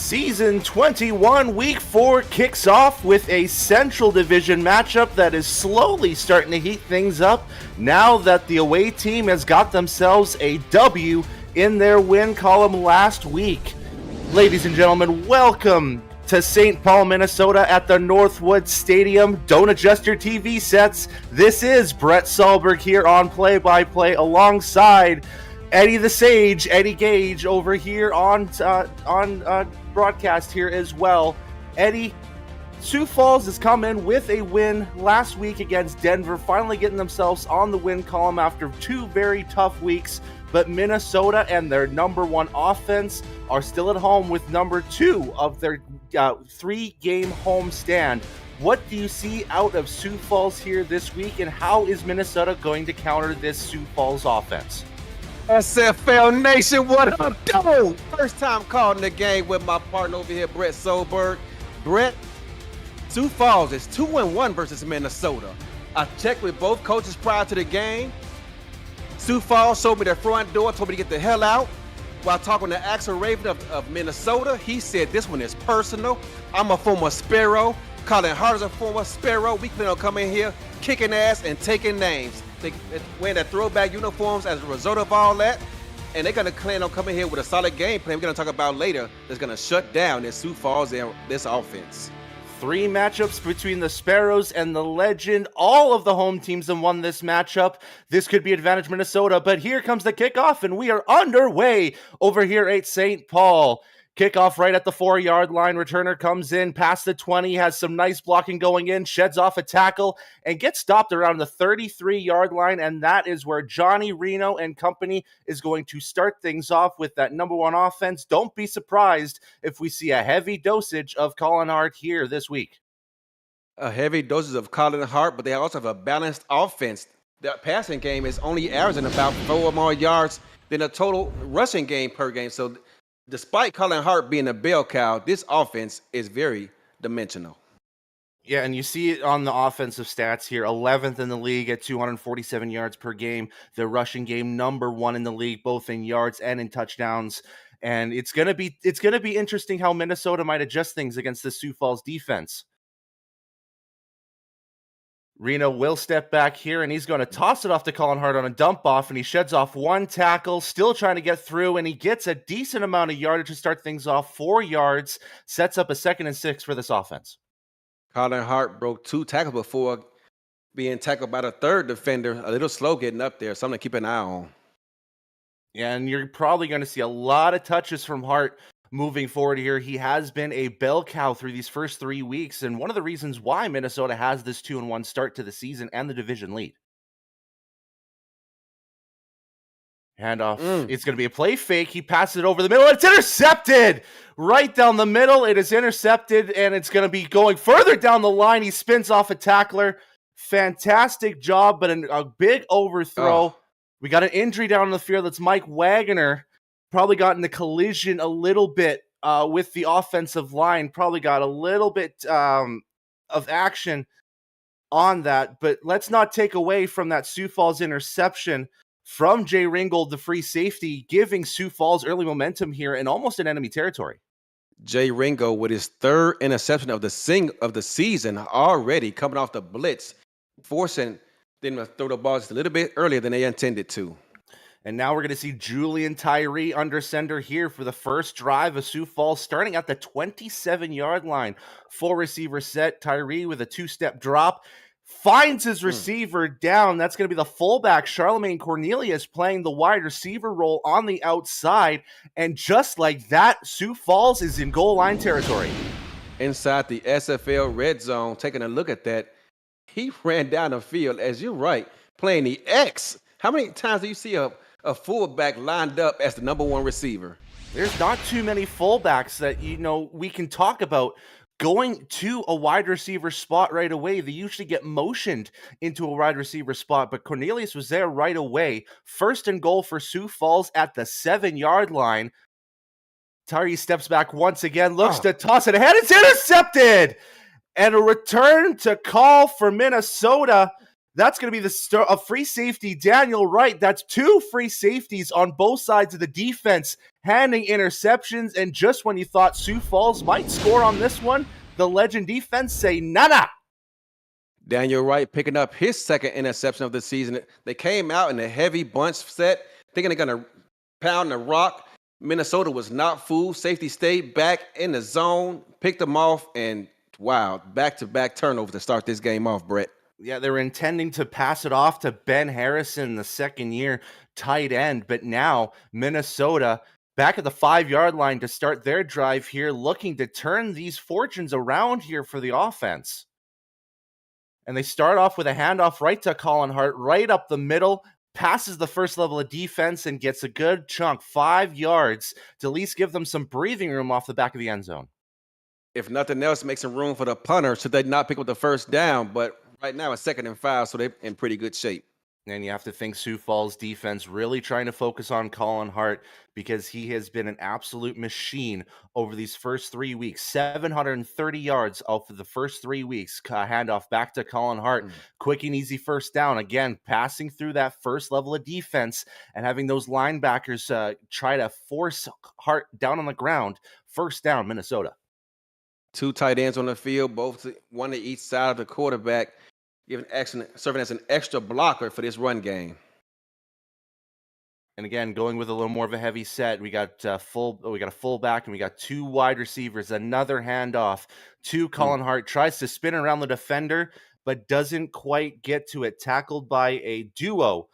Season 21, Week 4 kicks off with a Central Division matchup that is slowly starting to heat things up now that the away team has got themselves a W in their win column last week. Ladies and gentlemen, welcome to St. Paul, Minnesota at the Northwood Stadium. Don't adjust your TV sets. This is Brett Sahlberg here on Play-by-Play alongside Eddie the Sage, Eddie Gage over here on broadcast here as well. Eddie, Sioux Falls has come in with a win last week against Denver, finally getting themselves on the win column after two very tough weeks. But Minnesota and their number one offense are still at home with number two of their three-game home stand. What do you see out of Sioux Falls here this week, and how is Minnesota going to counter this Sioux Falls offense? SFL Nation, what up, though? First time calling the game with my partner over here, Brett Sahlberg. Brett, Sioux Falls is 2-1 versus Minnesota. I checked with both coaches prior to the game. Sioux Falls showed me their front door, told me to get the hell out. While talking to Axel Raven of Minnesota, he said this one is personal. I'm a former Sparrow. Colin Hart is a former Sparrow. We plan on coming here, kicking ass and taking names. They wearing their throwback uniforms as a result of all that, and they're going to plan on coming here with a solid game plan we're going to talk about later that's going to shut down this Sioux Falls and this offense. Three matchups between the Sparrows and the Legend. All of the home teams have won this matchup. This could be advantage Minnesota, but here comes the kickoff, and we are underway over here at St. Paul. Kickoff right at the 4-yard line. Returner comes in past the 20, has some nice blocking going in, sheds off a tackle, and gets stopped around the 33-yard line, and that is where Johnny Reno and company is going to start things off with that number one offense. Don't be surprised if we see a heavy dosage of Colin Hart here this week. A heavy dosage of Colin Hart, but they also have a balanced offense. The passing game is only averaging about 4 more yards than a total rushing game per game, so despite Colin Hart being a bell cow, this offense is very dimensional. Yeah, and you see it on the offensive stats here. 11th in the league at 247 yards per game. The rushing game number one in the league, both in yards and in touchdowns. And it's gonna be interesting how Minnesota might adjust things against the Sioux Falls defense. Reno will step back here, and he's going to toss it off to Colin Hart on a dump off, and he sheds off one tackle, still trying to get through, and he gets a decent amount of yardage to start things off. 4 yards, sets up a 2nd and 6 for this offense. Colin Hart broke 2 tackles before being tackled by the third defender. A little slow getting up there, something to keep an eye on. Yeah, and you're probably going to see a lot of touches from Hart moving forward here. He has been a bell cow through these first 3 weeks, and one of the reasons why Minnesota has this 2-1 start to the season and the division lead. Handoff. It's going to be a play fake. He passes it over the middle. It's intercepted right down the middle. It is intercepted, and it's going to be going further down the line. He spins off a tackler. Fantastic job, but a big overthrow. We got an injury down in the field. That's Mike Wagner. Probably got in the collision a little bit with the offensive line. Probably got a little bit of action on that. But let's not take away from that Sioux Falls interception from Jay Ringgold, the free safety, giving Sioux Falls early momentum here and almost in enemy territory. Jay Ringgold with his 3rd interception of the season already, coming off the blitz, forcing them to throw the ball just a little bit earlier than they intended to. And now we're going to see Julian Tyree under center here for the first drive of Sioux Falls, starting at the 27-yard line. Full receiver set. Tyree with a 2-step drop. Finds his receiver down. That's going to be the fullback, Charlemagne Cornelius, playing the wide receiver role on the outside. And just like that, Sioux Falls is in goal line territory. Inside the SFL red zone, taking a look at that, he ran down the field, as you're right, playing the X. How many times do you see a fullback lined up as the number one receiver? There's not too many fullbacks that, we can talk about going to a wide receiver spot right away. They usually get motioned into a wide receiver spot, but Cornelius was there right away. 1st and goal for Sioux Falls at the 7-yard line. Tyree steps back once again, looks to toss it ahead. It's intercepted! And a return to call for Minnesota. That's going to be the start of free safety, Daniel Wright. That's 2 free safeties on both sides of the defense, handing interceptions. And just when you thought Sioux Falls might score on this one, the Legend defense say nada. Daniel Wright picking up his second interception of the season. They came out in a heavy bunch set, thinking they're going to pound the rock. Minnesota was not fooled. Safety stayed back in the zone, picked them off, and wow, back-to-back turnovers to start this game off, Brett. Yeah, they were intending to pass it off to Ben Harrison, the second-year tight end, but now Minnesota back at the 5-yard line to start their drive here, looking to turn these fortunes around here for the offense. And they start off with a handoff right to Colin Hart, right up the middle, passes the first level of defense and gets a good chunk, 5 yards, to at least give them some breathing room off the back of the end zone. If nothing else, make some room for the punter so they not pick up the first down, but right now it's 2nd and 5, so they're in pretty good shape. And you have to think Sioux Falls defense really trying to focus on Colin Hart because he has been an absolute machine over these first 3 weeks. 730 yards off of the first 3 weeks. Handoff back to Colin Hart. Quick and easy first down. Again, passing through that first level of defense and having those linebackers try to force Hart down on the ground. First down, Minnesota. 2 tight ends on the field, both one to each side of the quarterback, serving as an extra blocker for this run game. And again, going with a little more of a heavy set, we got a fullback and we got 2 wide receivers. Another handoff to Colin Hart, tries to spin around the defender, but doesn't quite get to it. Tackled by a duo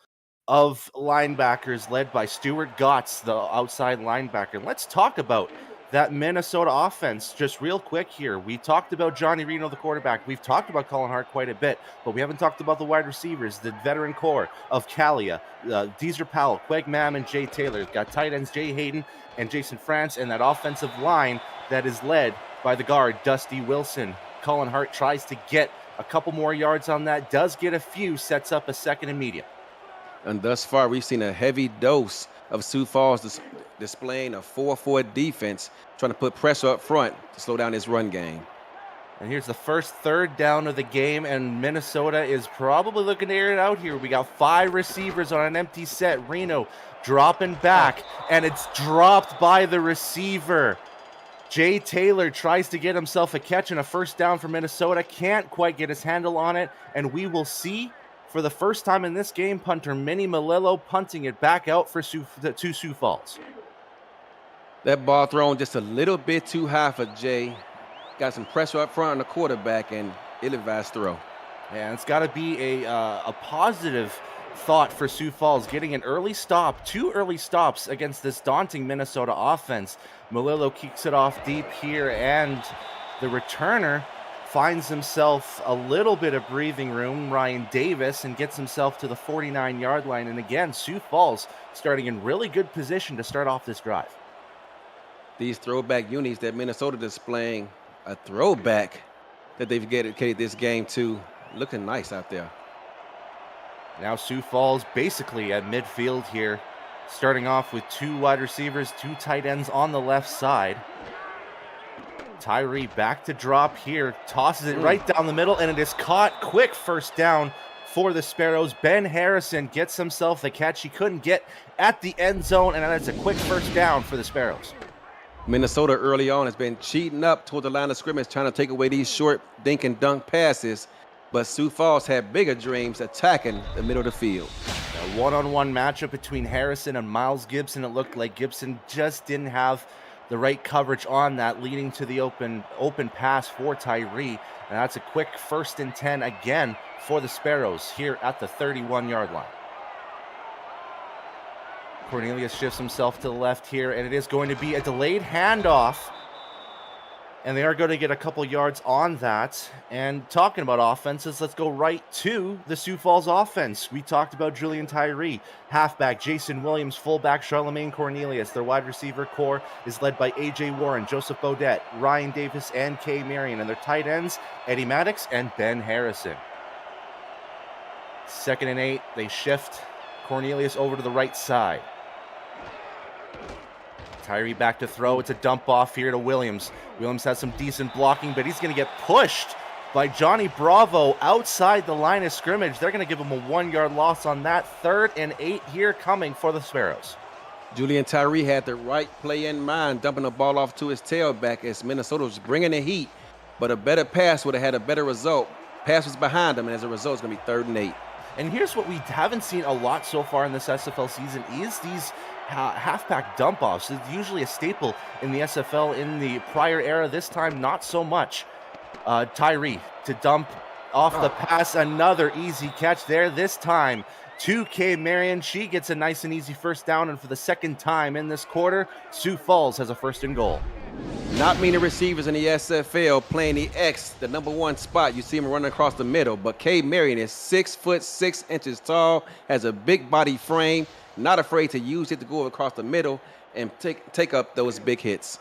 of linebackers led by Stuart Gotts, the outside linebacker. Let's talk about that Minnesota offense just real quick here. We talked about Johnny Reno, the quarterback. We've talked about Colin Hart quite a bit, but we haven't talked about the wide receivers, the veteran core of Kalia, Deezer Powell, Queg Mam, and Jay Taylor. We've got tight ends Jay Hayden and Jason France, and that offensive line that is led by the guard, Dusty Wilson. Colin Hart tries to get a couple more yards on that, does get a few, sets up a 2nd and medium. And thus far, we've seen a heavy dose of Sioux Falls displaying a 4-4 defense, trying to put pressure up front to slow down this run game. And here's the first 3rd down of the game, and Minnesota is probably looking to air it out here. We got 5 receivers on an empty set. Reno dropping back, and it's dropped by the receiver. Jay Taylor tries to get himself a catch and a first down for Minnesota. Can't quite get his handle on it, and we will see for the first time in this game, punter Minnie Malillo punting it back out for Sioux Falls. That ball thrown just a little bit too high for Jay. Got some pressure up front on the quarterback and ill-advised throw. Yeah, it's got to be a positive thought for Sioux Falls, getting an early stop, 2 early stops against this daunting Minnesota offense. Malillo kicks it off deep here, and the returner finds himself a little bit of breathing room, Ryan Davis, and gets himself to the 49-yard line. And again, Sioux Falls starting in really good position to start off this drive. These throwback unis that Minnesota displaying, a throwback that they've dedicated this game to, looking nice out there. Now Sioux Falls basically at midfield here, starting off with 2 wide receivers, 2 tight ends on the left side. Tyree back to drop here, tosses it right down the middle, and it is caught. Quick first down for the Sparrows. Ben Harrison gets himself the catch he couldn't get at the end zone, and that's a quick first down for the Sparrows. Minnesota early on has been cheating up toward the line of scrimmage, trying to take away these short dink and dunk passes, but Sioux Falls had bigger dreams attacking the middle of the field. A one-on-one matchup between Harrison and Miles Gibson. It looked like Gibson just didn't have the right coverage on that, leading to the open pass for Tyree. And that's a quick 1st and 10 again for the Sparrows here at the 31-yard line. Cornelius shifts himself to the left here, and it is going to be a delayed handoff. And they are going to get a couple yards on that. And talking about offenses, let's go right to the Sioux Falls offense. We talked about Julian Tyree, halfback, Jason Williams, fullback, Charlemagne Cornelius. Their wide receiver core is led by A.J. Warren, Joseph Bodette, Ryan Davis, and Kay Marion. And their tight ends, Eddie Maddox and Ben Harrison. 2nd and 8, they shift Cornelius over to the right side. Tyree back to throw. It's a dump off here to Williams. Williams has some decent blocking, but he's going to get pushed by Johnny Bravo outside the line of scrimmage. They're going to give him a 1-yard loss on that. 3rd and 8 here coming for the Sparrows. Julian Tyree had the right play in mind, dumping the ball off to his tailback as Minnesota was bringing the heat, but a better pass would have had a better result. Pass was behind him, and as a result, it's going to be 3rd and 8. And here's what we haven't seen a lot so far in this SFL season is these halfback dump-offs. It's usually a staple in the SFL in the prior era. This time, not so much. Tyree to dump off the pass. Another easy catch there. This time, 2K Marion. She gets a nice and easy first down, and for the second time in this quarter, Sioux Falls has a 1st and goal. Not many receivers in the SFL playing the X, the number 1 spot. You see him running across the middle, but K Marion is 6 foot 6 inches tall, has a big body frame, not afraid to use it to go across the middle and take up those big hits.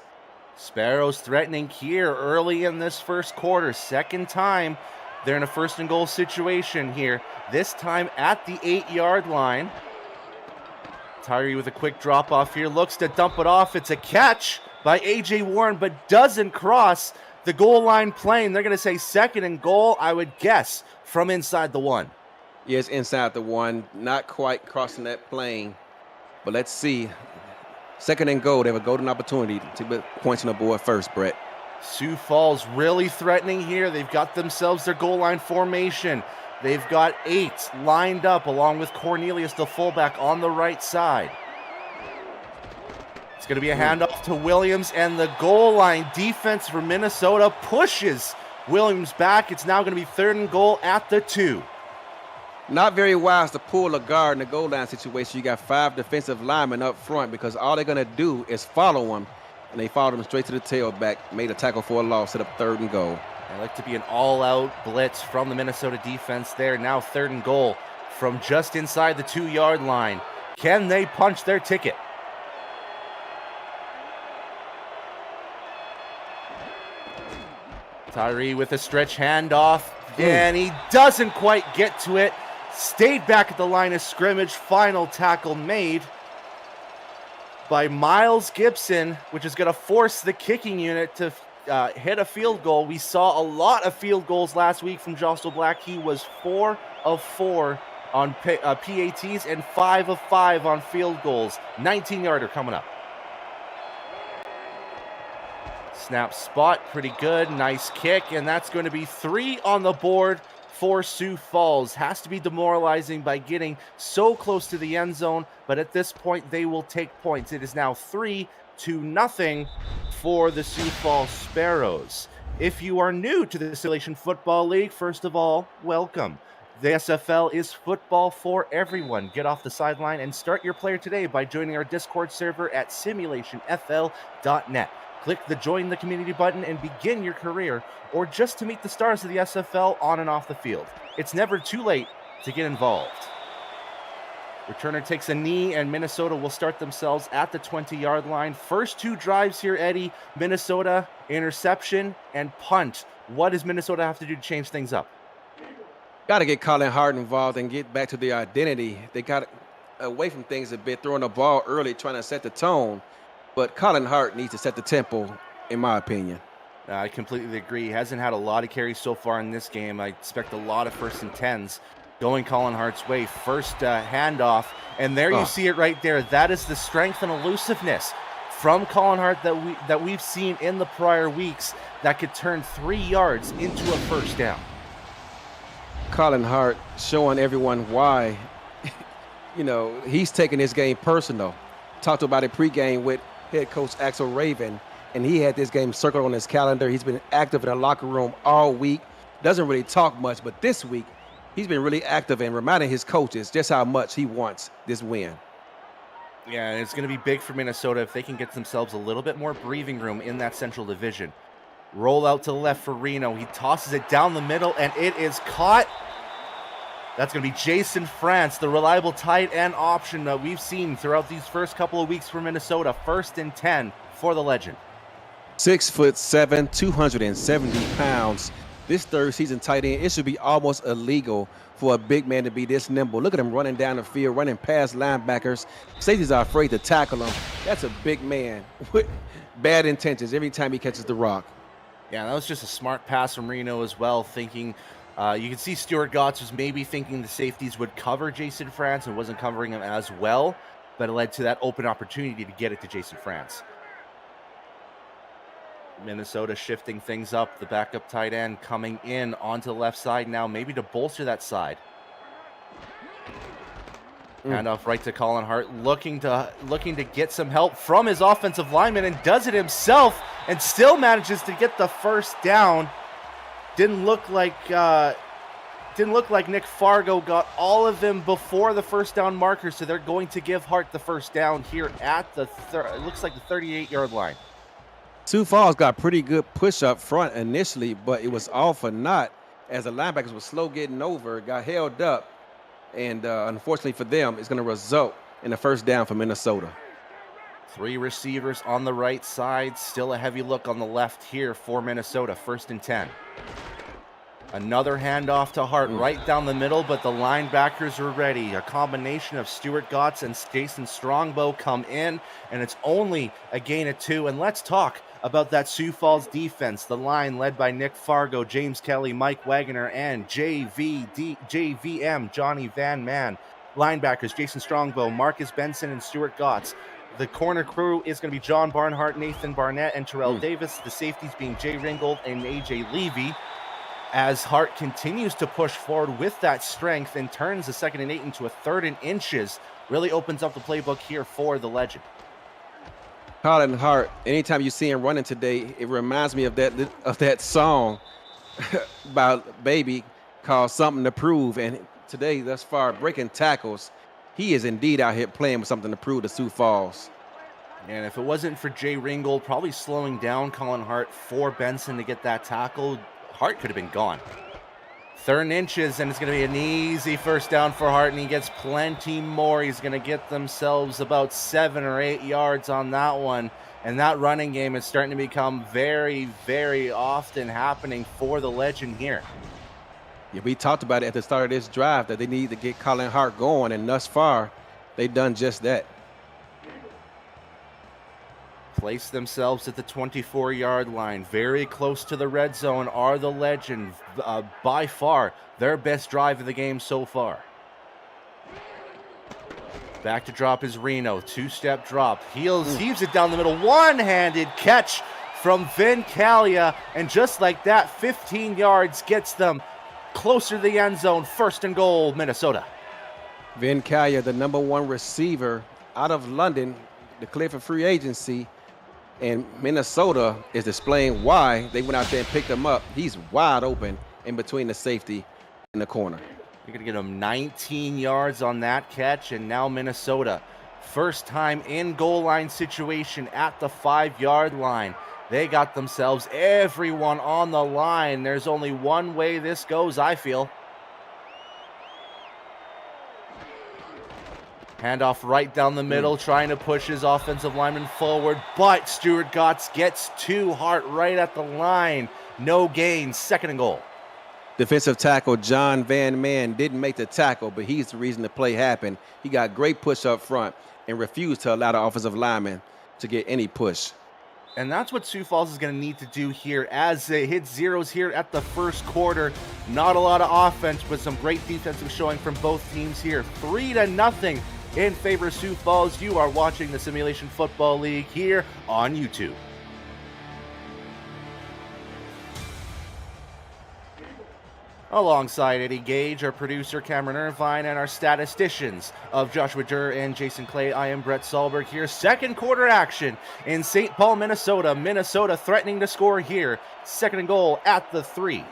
Sparrows threatening here early in this first quarter. Second time they're in a 1st and goal situation here. This time at the 8-yard line. Tyree with a quick drop off here, looks to dump it off. It's a catch by A.J. Warren, but doesn't cross the goal line plane. They're going to say 2nd and goal, I would guess, from inside the 1. Yes, inside the 1, not quite crossing that plane. But let's see. 2nd and goal, they have a golden opportunity to put points on the board first, Brett. Sioux Falls really threatening here. They've got themselves their goal line formation. They've got 8 lined up along with Cornelius, the fullback, on the right side. It's going to be a handoff to Williams, and the goal line defense for Minnesota pushes Williams back. It's now going to be 3rd and goal at the 2. Not very wise to pull a guard in the goal line situation. You got 5 defensive linemen up front because all they're going to do is follow him, and they followed him straight to the tailback, made a tackle for a loss, set up 3rd and goal. I like to be an all-out blitz from the Minnesota defense there. Now 3rd and goal from just inside the 2-yard line. Can they punch their ticket? Tyree with a stretch handoff, and he doesn't quite get to it. Stayed back at the line of scrimmage. Final tackle made by Miles Gibson, which is going to force the kicking unit to hit a field goal. We saw a lot of field goals last week from Jostle Black. He was 4 of 4 on PATs and 5 of 5 on field goals. 19-yarder coming up. Snap spot, pretty good. Nice kick, and that's going to be 3 on the board for Sioux Falls. Has to be demoralizing by getting so close to the end zone, but at this point they will take points. It is now 3-0 for the Sioux Falls Sparrows. If you are new to the Simulation Football League, first of all, welcome. The SFL is football for everyone. Get off the sideline and start your player today by joining our Discord server at simulationfl.net. Click the Join the Community button and begin your career, or just to meet the stars of the SFL on and off the field. It's never too late to get involved. Returner takes a knee, and Minnesota will start themselves at the 20-yard line. First 2 drives here, Eddie. Minnesota, interception and punt. What does Minnesota have to do to change things up? Got to get Colin Hart involved and get back to their identity. They got away from things a bit, throwing the ball early, trying to set the tone. But Colin Hart needs to set the tempo, in my opinion. I completely agree. He hasn't had a lot of carries so far in this game. I expect a lot of 1st and 10s going Colin Hart's way. First handoff, and there you see it right there. That is the strength and elusiveness from Colin Hart that we've seen in the prior weeks that could turn 3 yards into a first down. Colin Hart showing everyone why, he's taking this game personal. Talked about it pregame with head coach Axel Raven, and he had this game circled on his calendar. He's been active in the locker room all week. Doesn't really talk much, but this week he's been really active and reminding his coaches just how much he wants this win. Yeah, it's going to be big for Minnesota if they can get themselves a little bit more breathing room in that Central Division. Roll out to the left for Reno. He tosses it down the middle, and it is caught. That's going to be Jason France, the reliable tight end option that we've seen throughout these first couple of weeks for Minnesota. 1st and 10 for the legend. 6'7", 270 pounds. This third season tight end, it should be almost illegal for a big man to be this nimble. Look at him running down the field, running past linebackers. Safeties are afraid to tackle him. That's a big man with bad intentions every time he catches the rock. Yeah, that was just a smart pass from Reno as well, thinking you can see Stuart Gotts was maybe thinking the safeties would cover Jason France and wasn't covering him as well, but it led to that open opportunity to get it to Jason France. Minnesota shifting things up. The backup tight end coming in onto the left side now, maybe to bolster that side. Handoff right to Colin Hart, looking to get some help from his offensive lineman, and does it himself, and still manages to get the first down. Didn't look like Nick Fargo got all of them before the first down marker, so they're going to give Hart the first down here at the it looks like the 38-yard line. Sioux Falls got pretty good push up front initially, but it was all for naught as the linebackers were slow getting over, got held up, and unfortunately for them, it's going to result in a first down for Minnesota. 3 receivers on the right side, still a heavy look on the left here for Minnesota, 1st and 10. Another handoff to Hart right down the middle, but the linebackers are ready. A combination of Stuart Gotts and Jason Strongbow come in, and it's only a gain of 2. And let's talk about that Sioux Falls defense. The line led by Nick Fargo, James Kelly, Mike Wagner, and JVM, Johnny Van Man. Linebackers, Jason Strongbow, Marcus Benson, and Stuart Gotts. The corner crew is going to be John Barnhart, Nathan Barnett, and Terrell Davis. The safeties being Jay Ringgold and AJ Levy. As Hart continues to push forward with that strength and turns the 2nd and 8 into a 3rd and inches, really opens up the playbook here for the legend. Colin Hart, anytime you see him running today, it reminds me of that song about Baby called Something to Prove. And today, thus far, breaking tackles, he is indeed out here playing with something to prove to Sioux Falls. And if it wasn't for Jay Ringgold probably slowing down Colin Hart for Benson to get that tackle, Hart could have been gone. 3rd and inches, and it's going to be an easy first down for Hart, and he gets plenty more. He's going to get themselves about 7 or 8 yards on that one, and that running game is starting to become very, very often happening for the legend here. Yeah, we talked about it at the start of this drive that they need to get Colin Hart going, and thus far, they've done just that. Place themselves at the 24-yard line. Very close to the red zone are the legend. By far, their best drive of the game so far. Back to drop is Reno. 2-step drop. Heaves it down the middle. One-handed catch from Vin Calia. And just like that, 15 yards gets them closer to the end zone. 1st and goal, Minnesota. Vin Calia, the #1 receiver out of London, declared for free agency. And Minnesota is displaying why they went out there and picked him up. He's wide open in between the safety and the corner. You're going to get him 19 yards on that catch, and now Minnesota, first time in goal line situation at the 5-yard line. They got themselves everyone on the line. There's only one way this goes, I feel. Handoff right down the middle, trying to push his offensive lineman forward, but Stuart Gotts gets to Hart right at the line. No gain, 2nd and goal. Defensive tackle John Van Man didn't make the tackle, but he's the reason the play happened. He got great push up front and refused to allow the offensive lineman to get any push. And that's what Sioux Falls is going to need to do here as they hit zeros here at the 1st quarter. Not a lot of offense, but some great defensive showing from both teams here. 3-0 in favor of Sioux Falls. You are watching the Simulation Football League here on YouTube. Alongside Eddie Gage, our producer Cameron Irvine, and our statisticians of Joshua Durr and Jason Clay, I am Brett Sahlberg here. 2nd quarter action in St. Paul, Minnesota. Minnesota threatening to score here. 2nd and goal at the 3.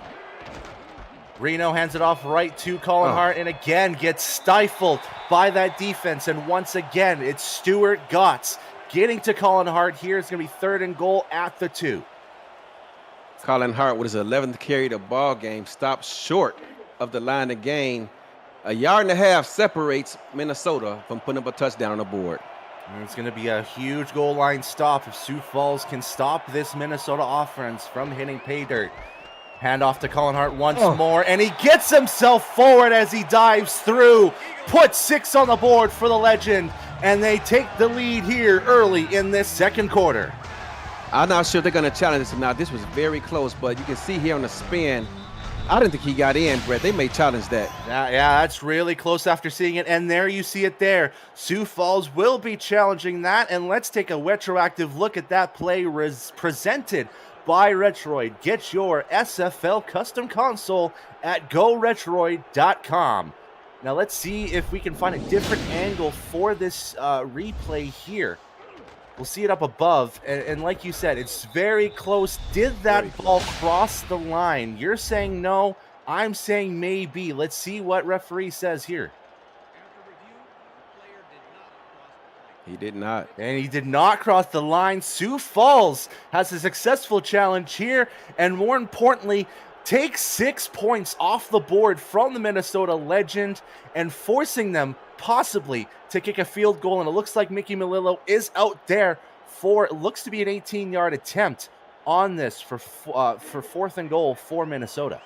Reno hands it off right to Colin Hart, and again gets stifled by that defense. And once again, it's Stuart Gotts getting to Colin Hart here. It's going to be 3rd and goal at the 2. Colin Hart with his 11th carry of the ball game stopped short of the line of gain. 1.5 yards separates Minnesota from putting up a touchdown on the board. And it's going to be a huge goal line stop if Sioux Falls can stop this Minnesota offense from hitting pay dirt. Handoff to Colin Hart once more, and he gets himself forward as he dives through. Puts 6 on the board for the legend, and they take the lead here early in this 2nd quarter. I'm not sure if they're going to challenge this or not. This was very close, but you can see here on the spin, I didn't think he got in, Brett. They may challenge that. Yeah, that's really close after seeing it. And there you see it there. Sioux Falls will be challenging that. And let's take a retroactive look at that play presented by Retroid. Get your SFL custom console at goretroid.com. Now let's see if we can find a different angle for this replay here. We'll see it up above, and like you said, it's very close. Did that ball cross the line? You're saying no, I'm saying maybe. Let's see what referee says here. He did not. And he did not cross the line. Sioux Falls has a successful challenge here, and more importantly, takes 6 points off the board from the Minnesota Legend and forcing them possibly to kick a field goal. And it looks like Mickey Melillo is out there for, it looks to be an 18-yard attempt on this for 4th and goal for Minnesota.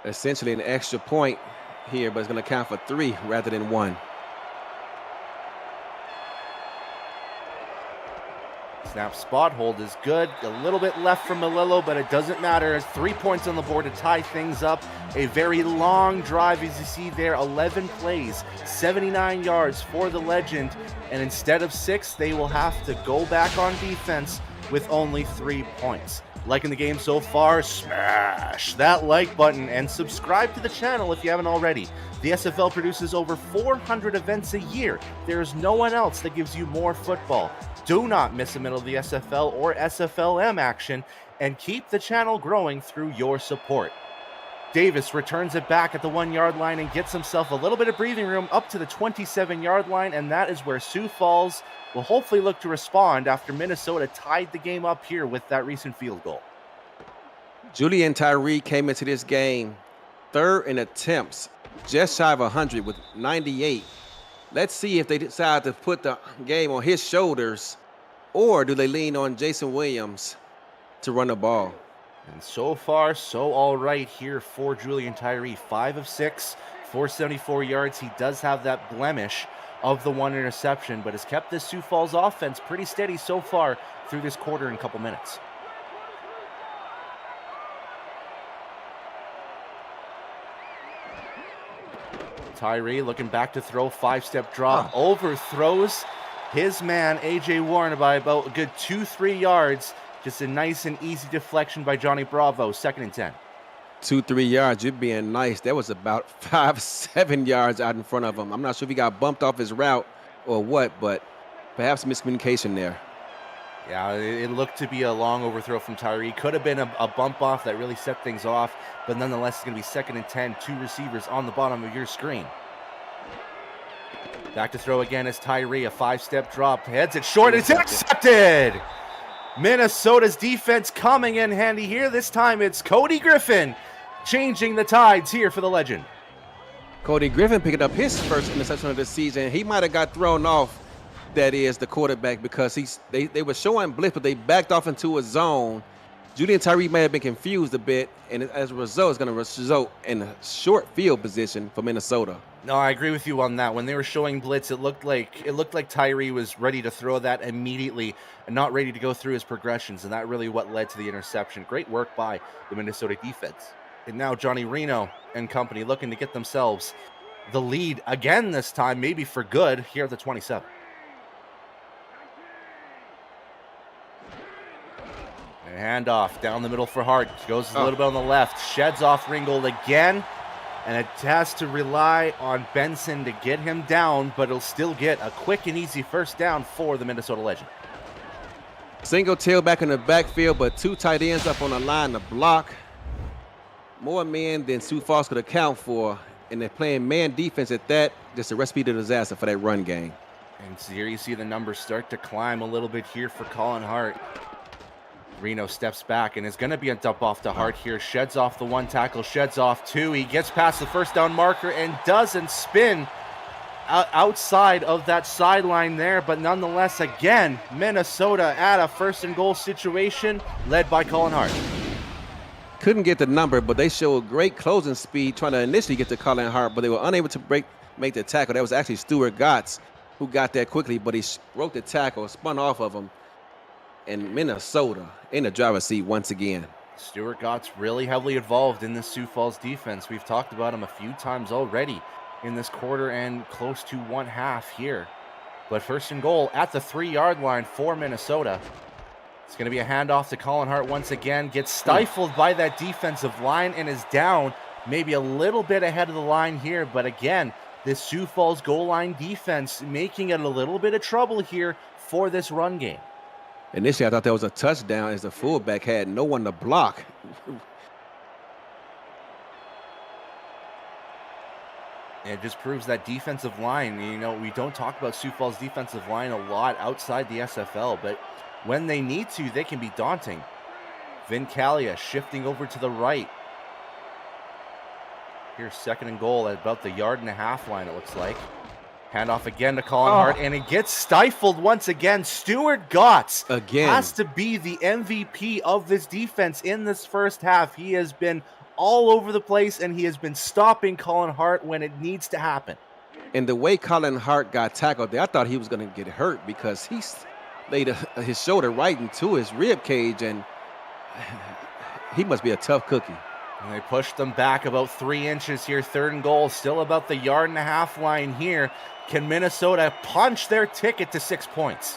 Essentially an extra point here, but it's going to count for 3 rather than 1. Snap spot hold is good. A little bit left from Melillo, but it doesn't matter. As 3 points on the board to tie things up. A very long drive, as you see there. 11 plays, 79 yards for the Legend. And instead of 6, they will have to go back on defense with only 3 points. Liking the game so far? Smash that like button and subscribe to the channel if you haven't already. The SFL produces over 400 events a year. There's no one else that gives you more football. Do not miss a minute of the SFL or SFLM action, and keep the channel growing through your support. Davis returns it back at the 1-yard line and gets himself a little bit of breathing room up to the 27-yard line, and that is where Sioux Falls will hopefully look to respond after Minnesota tied the game up here with that recent field goal. Julian Tyree came into this game 3rd in attempts, just shy of 100 with 98. Let's see if they decide to put the game on his shoulders, or do they lean on Jason Williams to run the ball? And so far, so all right here for Julian Tyree. 5 of 6, 474 yards. He does have that blemish of the 1 interception, but has kept this Sioux Falls offense pretty steady so far through this quarter and couple minutes. Tyree looking back to throw, 5-step drop, overthrows his man A.J. Warren by about a good 2-3 yards. Just a nice and easy deflection by Johnny Bravo. 2nd and 10. 2-3 yards, you're being nice. That was about 5-7 yards out in front of him. I'm not sure if he got bumped off his route or what, but perhaps miscommunication there. Yeah, it looked to be a long overthrow from Tyree. Could have been a bump off that really set things off, but nonetheless, it's going to be 2nd and 10. 2 receivers on the bottom of your screen. Back to throw again as Tyree, a 5-step drop, heads it short, it's intercepted! Minnesota's defense coming in handy here. This time it's Cody Griffin changing the tides here for the Legend. Cody Griffin picking up his first interception of the season. He might have got thrown off, that is, the quarterback, because they were showing blitz, but they backed off into a zone. Julian Tyree may have been confused a bit, and as a result, it's going to result in a short field position for Minnesota. No, I agree with you on that. When they were showing blitz, it looked like Tyree was ready to throw that immediately and not ready to go through his progressions, and that really what led to the interception. Great work by the Minnesota defense. And now Johnny Reno and company looking to get themselves the lead again this time, maybe for good, here at the 27. And handoff down the middle for Hart. Goes a little bit on the left. Sheds off Ringgold again. And it has to rely on Benson to get him down, but it'll still get a quick and easy first down for the Minnesota Legend. Single tailback in the backfield, but 2 tight ends up on the line to block. More men than Sioux Falls could account for, and they're playing man defense at that. Just a recipe to disaster for that run game. And so here you see the numbers start to climb a little bit here for Colin Hart. Reno steps back and is going to be a dump off to Hart here. Sheds off the 1 tackle, sheds off 2. He gets past the first down marker and doesn't spin outside of that sideline there. But nonetheless, again, Minnesota at a 1st and goal situation led by Colin Hart. Couldn't get the number, but they showed great closing speed trying to initially get to Colin Hart, but they were unable to make the tackle. That was actually Stuart Gotts who got that quickly, but he broke the tackle, spun off of him. and Minnesota in the driver's seat once again. Stuart Gott's really heavily involved in this Sioux Falls defense. We've talked about him a few times already in this quarter and close to one half here. But first and goal at the 3-yard line for Minnesota. It's going to be a handoff to Colin Hart once again. Gets stifled by that defensive line and is down maybe a little bit ahead of the line here. But again, this Sioux Falls goal line defense making it a little bit of trouble here for this run game. Initially, I thought that was a touchdown as the fullback had no one to block. It just proves that defensive line, you know, we don't talk about Sioux Falls' defensive line a lot outside the SFL, but when they need to, they can be daunting. Vin Calia shifting over to the right. Here's second and goal at about the 1.5-yard line, it looks like. Handoff again to Colin Hart, and it gets stifled once again. Stuart Gotts has to be the MVP of this defense in this first half. He has been all over the place, and he has been stopping Colin Hart when it needs to happen. And the way Colin Hart got tackled there, I thought he was going to get hurt because he laid his shoulder right into his rib cage, and he must be a tough cookie. And they pushed them back about 3 inches here. Third and goal, still about the 1.5-yard line here. Can Minnesota punch their ticket to 6 points?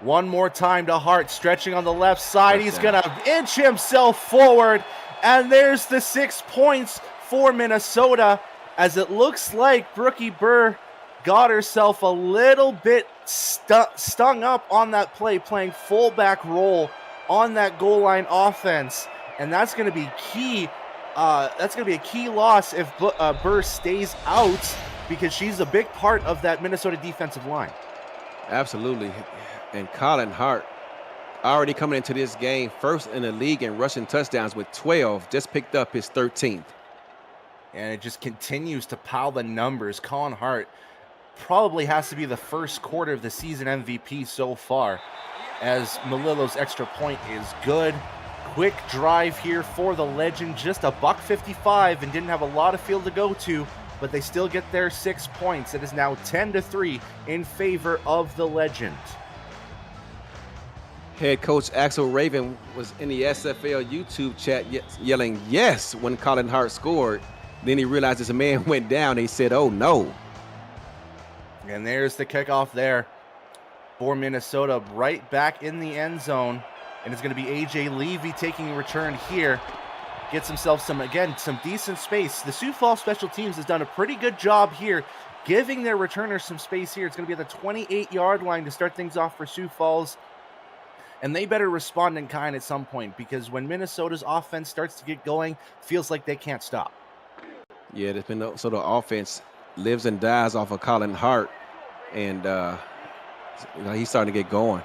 One more time to Hart, stretching on the left side. He's going to inch himself forward, and there's the 6 points for Minnesota, as it looks like Brookie Burr got herself a little bit stung up on that play, playing fullback role on that goal line offense, and that's going to be key. That's going to be a key loss if Burr stays out, because she's a big part of that Minnesota defensive line. Absolutely. And Colin Hart already coming into this game first in the league in rushing touchdowns with 12, just picked up his 13th. And it just continues to pile the numbers. Colin Hart probably has to be the first quarter of the season MVP so far, as Melillo's extra point is good. Quick drive here for the Legend, just $1.55, and didn't have a lot of field to go to, but they still get their 6 points. It is now 10-3 in favor of the Legend. Head coach Axel Raven was in the SFL YouTube chat yelling yes when Colin Hart scored. Then he realized his man went down. He said, oh no. And there's the kickoff there for Minnesota, right back in the end zone. And it's going to be AJ Levy taking a return here. Gets himself some decent space. The Sioux Falls special teams has done a pretty good job here, giving their returners some space here. It's going to be at the 28-yard line to start things off for Sioux Falls. And they better respond in kind at some point, because when Minnesota's offense starts to get going, feels like they can't stop. Yeah, there's been so the offense lives and dies off of Colin Hart, and he's starting to get going.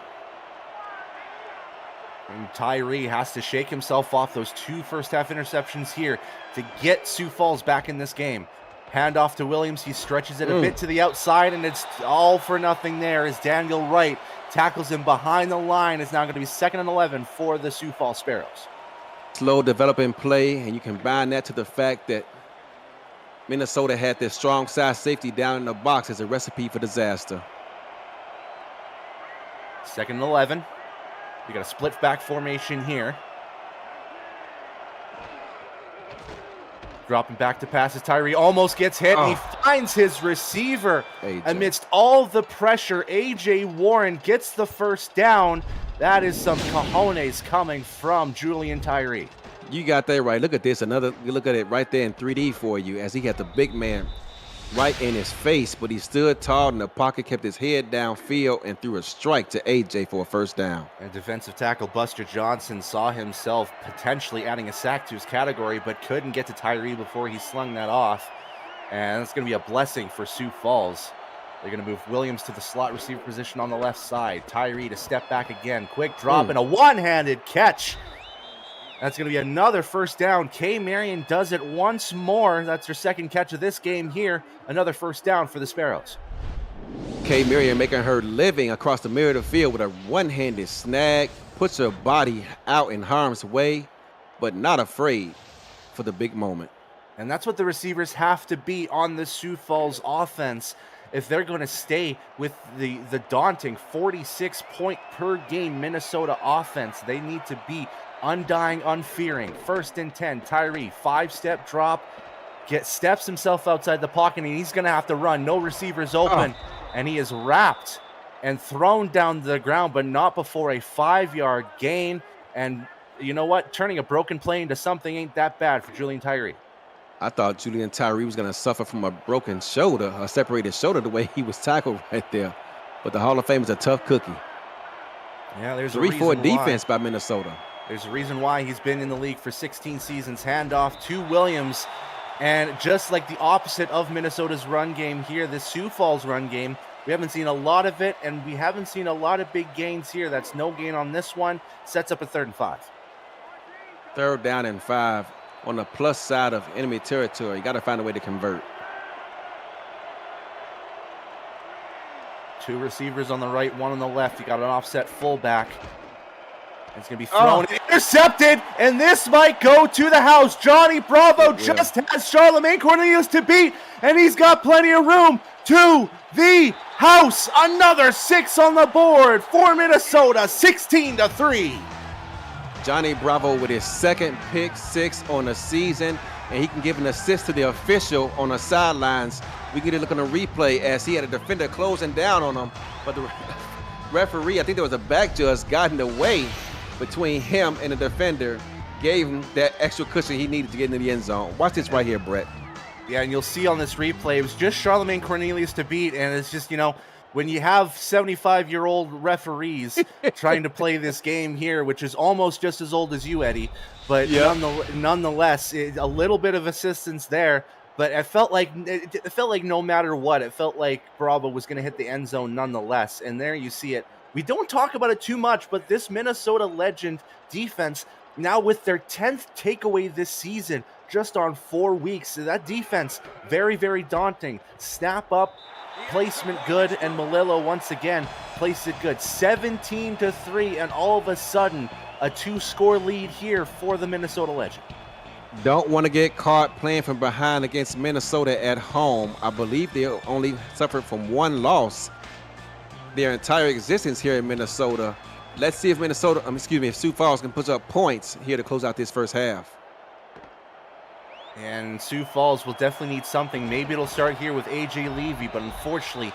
And Tyree has to shake himself off those 2 first-half interceptions here to get Sioux Falls back in this game. Handoff to Williams. He stretches it a bit to the outside, and it's all for nothing there as Daniel Wright tackles him behind the line. It's now going to be 2nd and 11 for the Sioux Falls Sparrows. Slow developing play, and you combine that to the fact that Minnesota had their strong side safety down in the box as a recipe for disaster. 2nd and 11. You got a split back formation here. Dropping back to passes. Tyree almost gets hit, and he finds his receiver. Amidst all the pressure, A.J. Warren gets the first down. That is some cojones coming from Julian Tyree. You got that right. Look at this. You look at it right there in 3D for you, as he had the big man right in his face, but he stood tall in the pocket, kept his head downfield, and threw a strike to AJ for a first down. And defensive tackle Buster Johnson saw himself potentially adding a sack to his category, but couldn't get to Tyree before he slung that off. And it's going to be a blessing for Sioux Falls. They're going to move Williams to the slot receiver position on the left side. Tyree to step back again. Quick drop and a one-handed catch. That's going to be another first down. Kay Marion does it once more. That's her second catch of this game here. Another first down for the Sparrows. Kay Marion making her living across the middle of the field with a one-handed snag. Puts her body out in harm's way, but not afraid for the big moment. And that's what the receivers have to be on the Sioux Falls offense. if they're going to stay with the daunting 46-point per game Minnesota offense. They need to be undying, unfearing. 1st and 10, Tyree, 5-step drop, steps himself outside the pocket, and he's going to have to run. No receivers open, and he is wrapped and thrown down to the ground, but not before a 5-yard gain. And you know what? Turning a broken play into something ain't that bad for Julian Tyree. I thought Julian Tyree was going to suffer from a broken shoulder, a separated shoulder, the way he was tackled right there. But the Hall of Fame is a tough cookie. Yeah, there's 3-4 defense by Minnesota. There's a reason why he's been in the league for 16 seasons. Handoff to Williams. And just like the opposite of Minnesota's run game here, the Sioux Falls run game, we haven't seen a lot of it, and we haven't seen a lot of big gains here. That's no gain on this one. Sets up a 3rd and 5. 3rd down and 5 on the plus side of enemy territory. You got to find a way to convert. 2 receivers on the right, 1 on the left. You got an offset fullback. It's going to be thrown and intercepted, and this might go to the house. Johnny Bravo just has Charlemagne Cornelius to beat, and he's got plenty of room to the house. Another 6 on the board for Minnesota, 16-3. Johnny Bravo with his 2nd pick 6 on the season, and he can give an assist to the official on the sidelines. We get a look on the replay as he had a defender closing down on him, but the referee, I think there was a back judge, got in the way between him and the defender, gave him that extra cushion he needed to get into the end zone. Watch this right here, Brett. Yeah, and you'll see on this replay, it was just Charlemagne Cornelius to beat, and it's just, you know, when you have 75-year-old referees trying to play this game here, which is almost just as old as you, Eddie, but nonetheless, a little bit of assistance there. But it felt like no matter what, it felt like Bravo was going to hit the end zone nonetheless. And there you see it. We don't talk about it too much, but this Minnesota Legend defense, now with their 10th takeaway this season, just on 4 weeks. So that defense, very, very daunting. Snap up, placement good, and Malillo once again placed it good. 17-3, and all of a sudden, a 2-score lead here for the Minnesota Legend. Don't want to get caught playing from behind against Minnesota at home. I believe they only suffered from 1 loss their entire existence here in Minnesota. Let's see if if Sioux Falls can put up points here to close out this first half. And Sioux Falls will definitely need something. Maybe it'll start here with A.J. Levy, but unfortunately,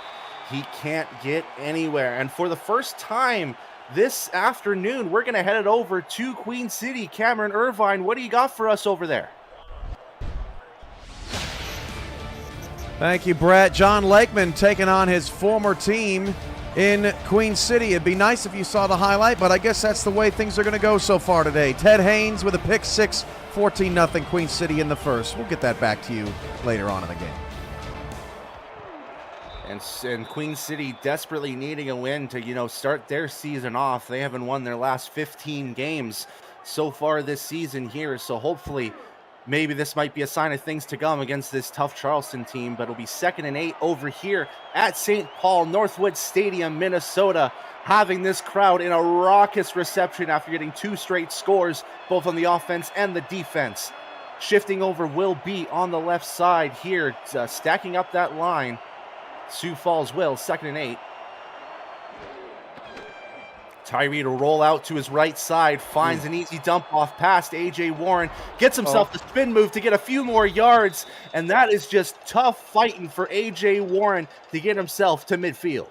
he can't get anywhere. And for the first time this afternoon, we're going to head it over to Queen City. Cameron Irvine, what do you got for us over there? Thank you, Brett. John Lakeman taking on his former team in Queen City. It'd be nice if you saw the highlight, but I guess that's the way things are going to go so far today. Ted Haynes with a pick 6, 14-0 Queen City in the first. We'll get that back to you later on in the game. And Queen City desperately needing a win to, start their season off. They haven't won their last 15 games so far this season here. So hopefully, maybe this might be a sign of things to come against this tough Charleston team. But it'll be 2nd and 8 over here at St. Paul, Northwood Stadium, Minnesota, having this crowd in a raucous reception after getting 2 straight scores, both on the offense and the defense. Shifting over will be on the left side here, stacking up that line. Sioux Falls will, 2nd and 8. Tyree to roll out to his right side, finds an easy dump off past A.J. Warren, gets himself the spin move to get a few more yards, and that is just tough fighting for A.J. Warren to get himself to midfield.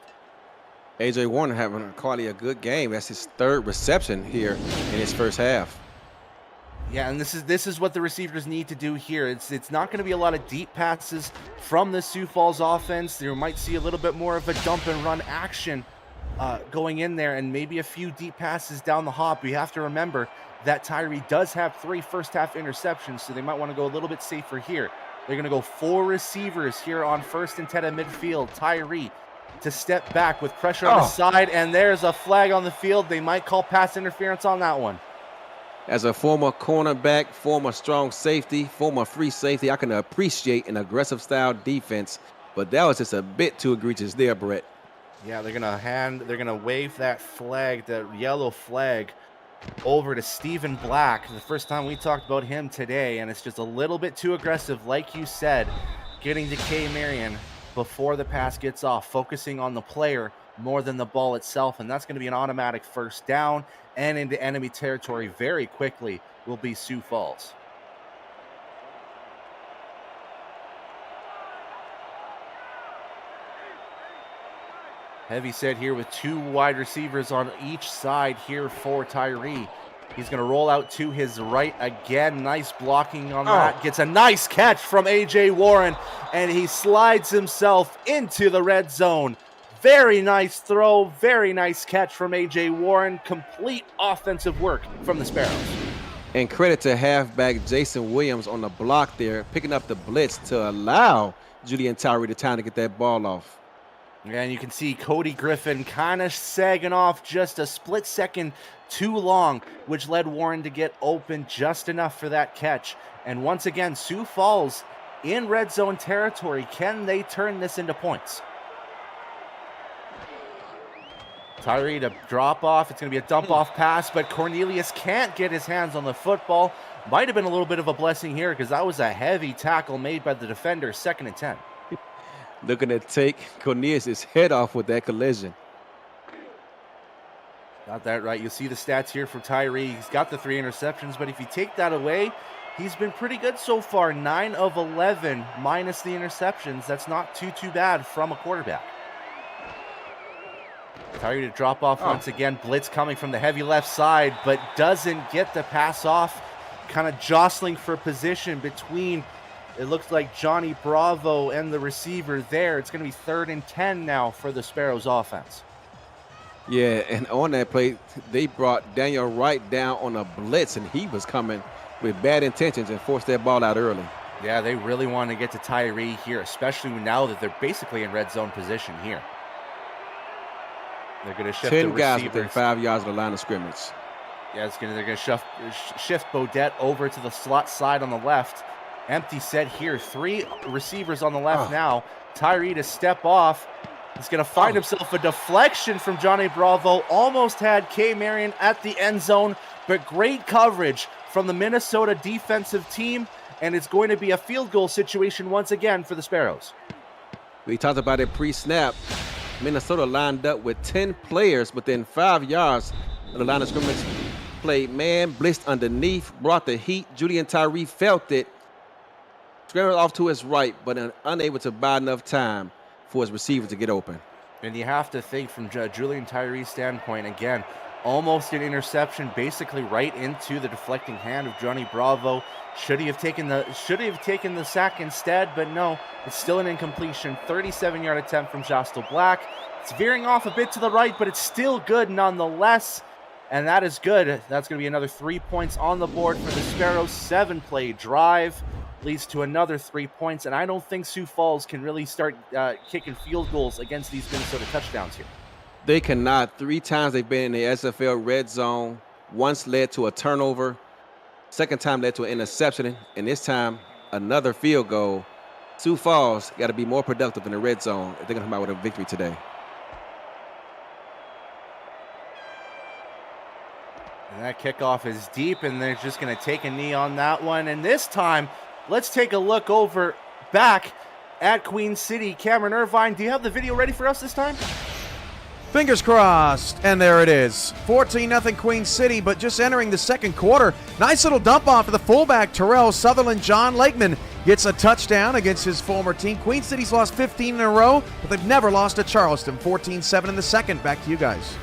A.J. Warren having quite a good game. That's his 3rd reception here in his first half. Yeah, and this is what the receivers need to do here. It's not going to be a lot of deep passes from the Sioux Falls offense. You might see a little bit more of a dump and run action going in there, and maybe a few deep passes down the hop. We have to remember that Tyree does have 3 first-half interceptions, so they might want to go a little bit safer here. They're going to go 4 receivers here on 1st and 10 at midfield. Tyree to step back with pressure on the side, and there's a flag on the field. They might call pass interference on that one. As a former cornerback, former strong safety, former free safety, I can appreciate an aggressive style defense, but that was just a bit too egregious there, Brett. Yeah, they're gonna wave that flag, that yellow flag, over to Stephen Black. The first time we talked about him today, and it's just a little bit too aggressive, like you said, getting to K. Marion. before the pass gets off, focusing on the player more than the ball itself, and that's going to be an automatic first down, and into enemy territory very quickly will be Sioux Falls. Heavy set here with 2 wide receivers on each side here for Tyree. He's going to roll out to his right again. Nice blocking on that. Gets a nice catch from A.J. Warren, and he slides himself into the red zone. Very nice throw. Very nice catch from A.J. Warren. Complete offensive work from the Sparrows. And credit to halfback Jason Williams on the block there, picking up the blitz to allow Julian Tyree the time to get that ball off. And you can see Cody Griffin kind of sagging off just a split second too long, which led Warren to get open just enough for that catch. And once again, Sioux Falls in red zone territory. Can they turn this into points? Tyree to drop off. It's going to be a dump off pass, but Cornelius can't get his hands on the football. Might have been a little bit of a blessing here because that was a heavy tackle made by the defender, 2nd and 10. Looking to take Cornelius' head off with that collision. Got that right. You'll see the stats here for Tyree. He's got the 3 interceptions, but if you take that away, he's been pretty good so far. 9 of 11 minus the interceptions. That's not too bad from a quarterback. Tyree to drop off once again. Blitz coming from the heavy left side, but doesn't get the pass off. Kind of jostling for position between, it looks like, Johnny Bravo and the receiver there. It's going to be 3rd and 10 now for the Sparrows offense. Yeah, and on that play, they brought Daniel Wright down on a blitz, and he was coming with bad intentions and forced that ball out early. Yeah, they really want to get to Tyree here, especially now that they're basically in red zone position here. They're going to shift 10 the guys receivers. within 5 yards of the line of scrimmage. Yeah, they're going to shift Bodette over to the slot side on the left. Empty set here. 3 receivers on the left now. Tyree to step off. He's going to find himself a deflection from Johnny Bravo. Almost had K. Marion at the end zone, but great coverage from the Minnesota defensive team, and it's going to be a field goal situation once again for the Sparrows. We talked about it pre-snap. Minnesota lined up with 10 players within 5 yards of the line of scrimmage. Played man, blitzed underneath, brought the heat. Julian Tyree felt it. Scrambled off to his right, but unable to buy enough time for his receiver to get open. And you have to think from Julian Tyree's standpoint, again, almost an interception, basically right into the deflecting hand of Johnny Bravo. Should he have taken the sack instead? But no, it's still an incompletion. 37-yard attempt from Jostel Black. It's veering off a bit to the right, but it's still good nonetheless. And that is good. That's going to be another 3 points on the board for the Sparrows. 7-play drive leads to another 3 points. And I don't think Sioux Falls can really start kicking field goals against these Minnesota touchdowns here. They cannot. 3 times they've been in the SFL red zone. Once led to a turnover. Second time led to an interception. And this time, another field goal. Sioux Falls got to be more productive in the red zone if they're going to come out with a victory today. And that kickoff is deep, and they're just going to take a knee on that one. And this time, let's take a look over back at Queen City. Cameron Irvine, do you have the video ready for us this time? Fingers crossed, and there it is. 14-0 Queen City, but just entering the second quarter. Nice little dump off to the fullback, Terrell Sutherland. John Lakeman gets a touchdown against his former team. Queen City's lost 15 in a row, but they've never lost to Charleston. 14-7 in the second. Back to you guys.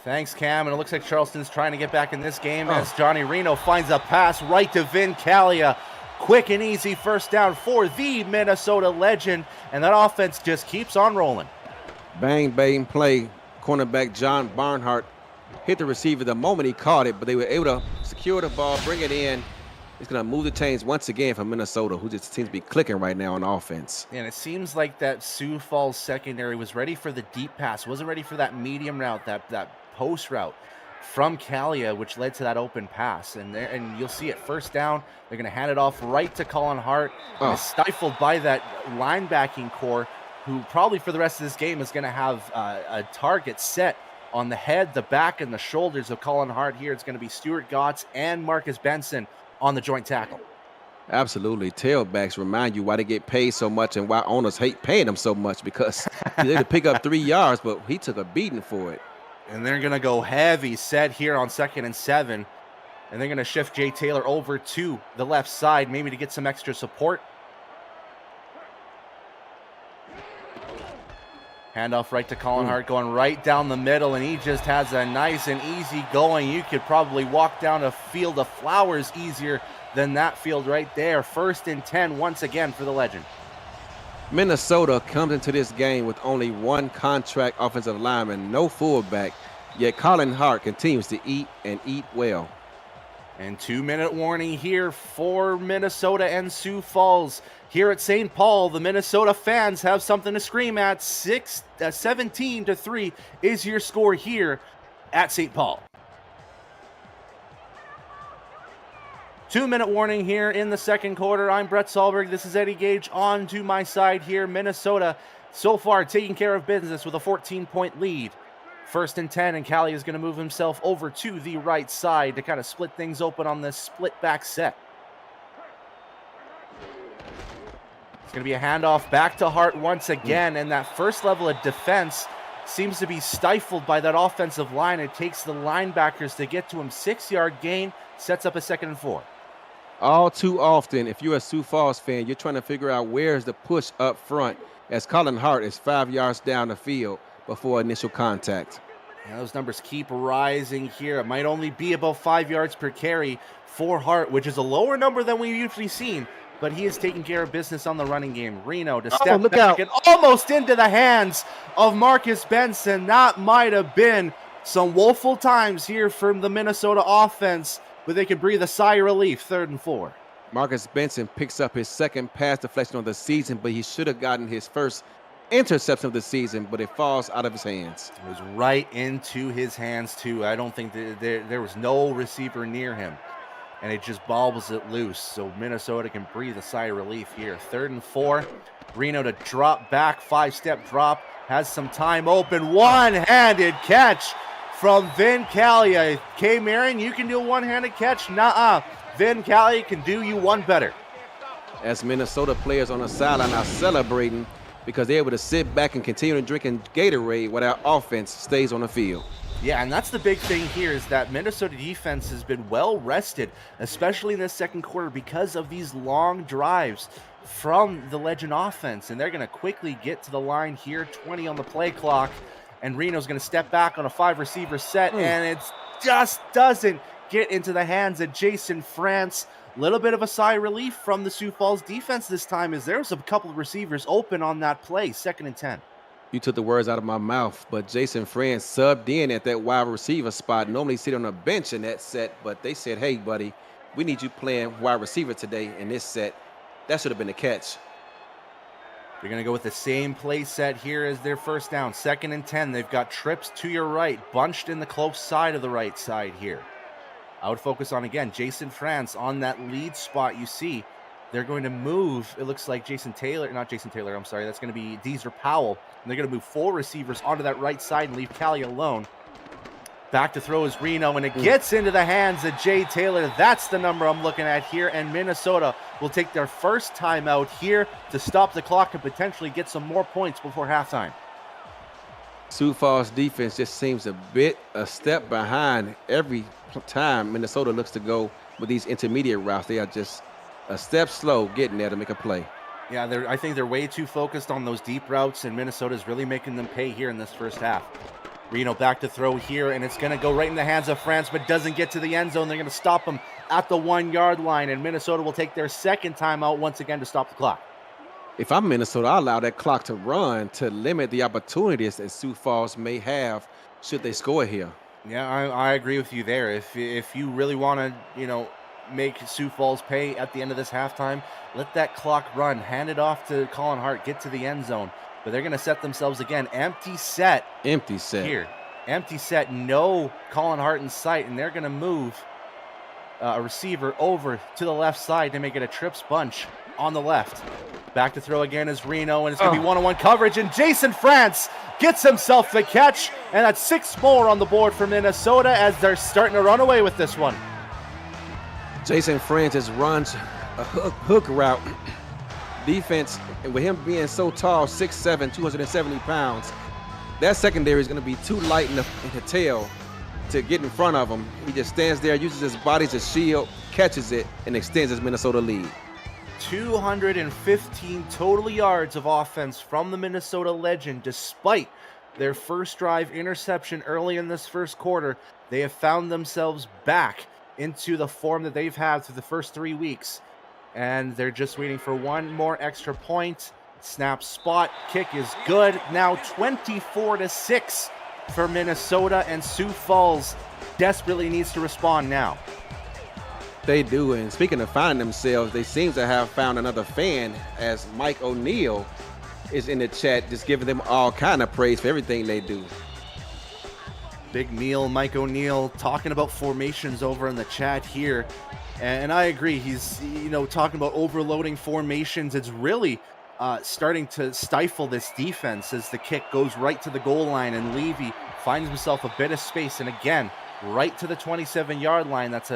Thanks, Cam. And it looks like Charleston's trying to get back in this game as Johnny Reno finds a pass right to Vin Calia. Quick and easy first down for the Minnesota legend. And that offense just keeps on rolling. Bang, bang play. Cornerback John Barnhart hit the receiver the moment he caught it, but they were able to secure the ball, bring it in. It's going to move the chains once again for Minnesota, who just seems to be clicking right now on offense. And it seems like that Sioux Falls secondary was ready for the deep pass, wasn't ready for that medium route, that post route from Calia, which led to that open pass. And you'll see it first down. They're going to hand it off right to Colin Hart. And it's stifled by that linebacking core, who probably for the rest of this game is going to have a target set on the head, the back, and the shoulders of Colin Hart here. It's going to be Stuart Gotts and Marcus Benson on the joint tackle. Absolutely. Tailbacks remind you why they get paid so much and why owners hate paying them so much, because they could pick up 3 yards, but he took a beating for it. And they're going to go heavy set here on 2nd and 7. And they're going to shift Jay Taylor over to the left side, maybe to get some extra support. Handoff right to Colin Hart, going right down the middle, and he just has a nice and easy going. You could probably walk down a field of flowers easier than that field right there. 1st and 10 once again for the Legend. Minnesota comes into this game with only one contract offensive lineman, no fullback, yet Colin Hart continues to eat and eat well. And 2-minute warning here for Minnesota and Sioux Falls. Here at St. Paul, the Minnesota fans have something to scream at. 17-3 is your score here at St. Paul. 2-minute warning here in the second quarter. I'm Brett Sahlberg. This is Eddie Gage on to my side here. Minnesota so far taking care of business with a 14-point lead. 1st and 10, and Callie is going to move himself over to the right side to kind of split things open on this split back set. It's going to be a handoff back to Hart once again, and that first level of defense seems to be stifled by that offensive line. It takes the linebackers to get to him. 6-yard gain, sets up a 2nd and 4. All too often, if you're a Sioux Falls fan, you're trying to figure out where's the push up front, as Colin Hart is 5 yards down the field before initial contact. And those numbers keep rising here. It might only be about 5 yards per carry for Hart, which is a lower number than we've usually seen, but he is taking care of business on the running game. Reno to step back and almost into the hands of Marcus Benson. That might have been some woeful times here from the Minnesota offense, but they can breathe a sigh of relief. 3rd and 4. Marcus Benson picks up his second pass deflection of the season, but he should have gotten his first interception of the season, but it falls out of his hands. It was right into his hands, too. I don't think there was no receiver near him, and it just bobbles it loose. So Minnesota can breathe a sigh of relief here. 3rd and 4. Reno to drop back, 5-step drop, has some time open. One-handed catch from Vin Callia. K. Marion, you can do a one-handed catch? Nuh-uh. Vin Callia can do you one better. As Minnesota players on the sideline are celebrating because they're able to sit back and continue drinking Gatorade while our offense stays on the field. Yeah, and that's the big thing here, is that Minnesota defense has been well rested, especially in the second quarter, because of these long drives from the Legend offense. And they're going to quickly get to the line here, 20 on the play clock. And Reno's going to step back on a 5-receiver set, and it just doesn't get into the hands of Jason France. Little bit of a sigh of relief from the Sioux Falls defense this time, as there was a couple of receivers open on that play. 2nd and 10. You took the words out of my mouth, but Jason France subbed in at that wide receiver spot. Normally sit on a bench in that set, but they said, hey, buddy, we need you playing wide receiver today in this set. That should have been the catch. They're going to go with the same play set here as their first down. 2nd and 10. They've got trips to your right, bunched in the close side of the right side here. I would focus on, again, Jason France on that lead spot. You see, they're going to move, it looks like That's going to be Deezer Powell. And they're going to move 4 receivers onto that right side and leave Callie alone. Back to throw is Reno, and it gets into the hands of Jay Taylor. That's the number I'm looking at here, and Minnesota will take their first timeout here to stop the clock and potentially get some more points before halftime. Sioux Falls defense just seems a step behind every time Minnesota looks to go with these intermediate routes. They are just a step slow getting there to make a play. Yeah, I think they're way too focused on those deep routes, and Minnesota's really making them pay here in this first half. Reno back to throw here, and it's going to go right in the hands of France, but doesn't get to the end zone. They're going to stop him at the 1-yard line, and Minnesota will take their second timeout once again to stop the clock. If I'm Minnesota, I allow that clock to run to limit the opportunities that Sioux Falls may have should they score here. Yeah, I agree with you there. If you really want to, make Sioux Falls pay at the end of this halftime, let that clock run. Hand it off to Colin Hart. Get to the end zone. But they're going to set themselves again. Empty set. Here. Empty set. No Colin Hart in sight. And they're going to move a receiver over to the left side to make it a trips bunch on the left. Back to throw again is Reno, and it's going to be one-on-one coverage. And Jason France gets himself the catch. And that's 6 more on the board for Minnesota as they're starting to run away with this one. Jason France just runs a hook route defense, and with him being so tall, 6'7", 270 pounds, that secondary is going to be too light in the tail to get in front of him. He just stands there, uses his body as a shield, catches it, and extends his Minnesota lead. 215 total yards of offense from the Minnesota Legend. Despite their first drive interception early in this first quarter, they have found themselves back into the form that they've had through the first 3 weeks. And they're just waiting for one more extra point. Snap spot, kick is good. Now 24-6 for Minnesota, and Sioux Falls desperately needs to respond now. They do, and speaking of finding themselves, they seem to have found another fan, as Mike O'Neill is in the chat, just giving them all kind of praise for everything they do. Big Neil, Mike O'Neill, talking about formations over in the chat here. And I agree, he's, talking about overloading formations. It's really starting to stifle this defense as the kick goes right to the goal line, and Levy finds himself a bit of space. And again, right to the 27-yard line. That's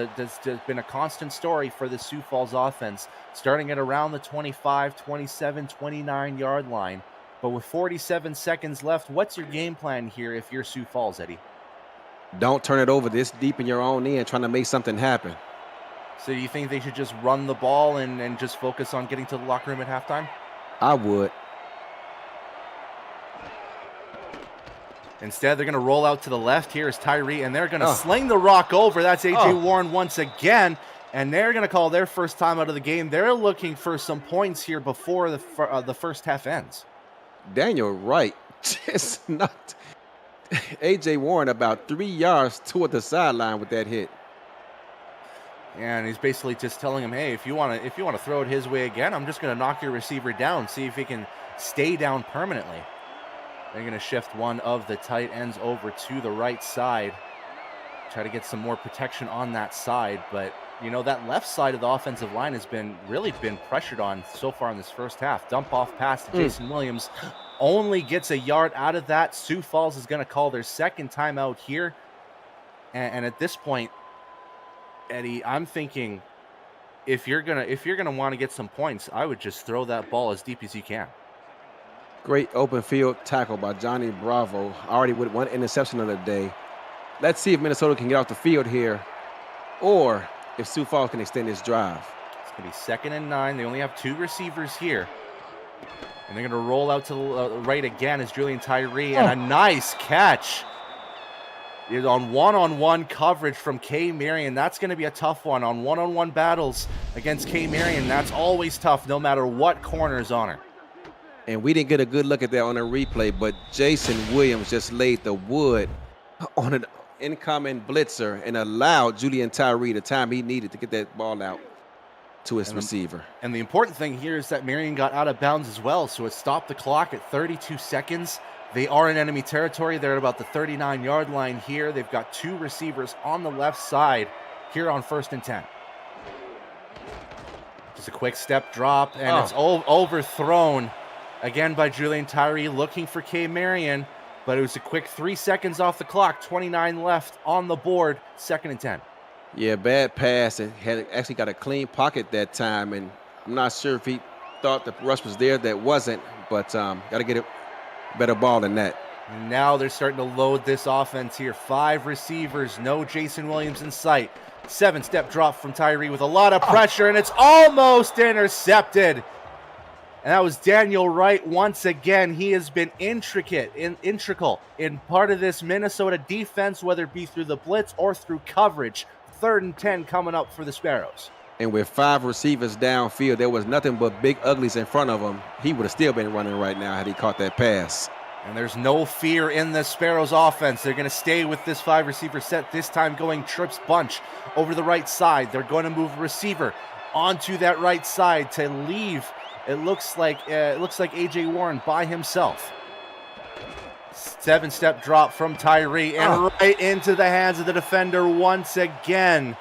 been a constant story for the Sioux Falls offense, starting at around the 25, 27, 29-yard line. But with 47 seconds left, what's your game plan here if you're Sioux Falls, Eddie? Don't turn it over this deep in your own end, trying to make something happen. So do you think they should just run the ball and just focus on getting to the locker room at halftime? I would. Instead, they're going to roll out to the left. Here is Tyree, and they're going to sling the rock over. That's A.J. Warren once again, and they're going to call their first time out of the game. They're looking for some points here before the first half ends. Daniel Wright just knocked A.J. Warren about 3 yards toward the sideline with that hit. And he's basically just telling him, hey, if you want to throw it his way again, I'm just going to knock your receiver down, see if he can stay down permanently. They're going to shift one of the tight ends over to the right side. Try to get some more protection on that side. But, that left side of the offensive line has really been pressured on so far in this first half. Dump off pass to Jason Williams. Only gets a yard out of that. Sioux Falls is going to call their second timeout here. And at this point, Eddie, I'm thinking if you're gonna want to get some points, I would just throw that ball as deep as you can. Great open field tackle by Johnny Bravo, already with one interception of the day. Let's see if Minnesota can get off the field here, or if Sioux Falls can extend this drive. It's going to be 2nd and 9. They only have 2 receivers here. And they're going to roll out to the right again as Julian Tyree, and a nice catch. On one-on-one coverage from K. Marion. That's going to be a tough one. On one-on-one battles against K. Marion, that's always tough no matter what corner is on her. And we didn't get a good look at that on a replay, but Jason Williams just laid the wood on an incoming blitzer and allowed Julian Tyree the time he needed to get that ball out to his receiver. And the important thing here is that Marion got out of bounds as well, so it stopped the clock at 32 seconds. They are in enemy territory. They're at about the 39-yard line here. They've got 2 receivers on the left side here on 1st and 10. Just a quick step drop, and it's overthrown again by Julian Tyree, looking for K. Marion, but it was a quick 3 seconds off the clock. 29 left on the board. 2nd and 10. Yeah, bad pass. It had actually got a clean pocket that time, and I'm not sure if he thought the rush was there. That wasn't, but got to get a better ball than that. And now they're starting to load this offense here. 5 receivers, no Jason Williams in sight. 7-step drop from Tyree with a lot of pressure, and it's almost intercepted. And that was Daniel Wright once again. He has been integral in part of this Minnesota defense, whether it be through the blitz or through coverage. 3rd and 10 coming up for the Sparrows. And with 5 receivers downfield, there was nothing but big uglies in front of him. He would have still been running right now had he caught that pass. And there's no fear in the Sparrows offense. They're going to stay with this 5-receiver set, this time going trips bunch over the right side. They're going to move a receiver onto that right side to leave. It looks like A.J. Warren by himself. 7-step drop from Tyree, and right into the hands of the defender once again.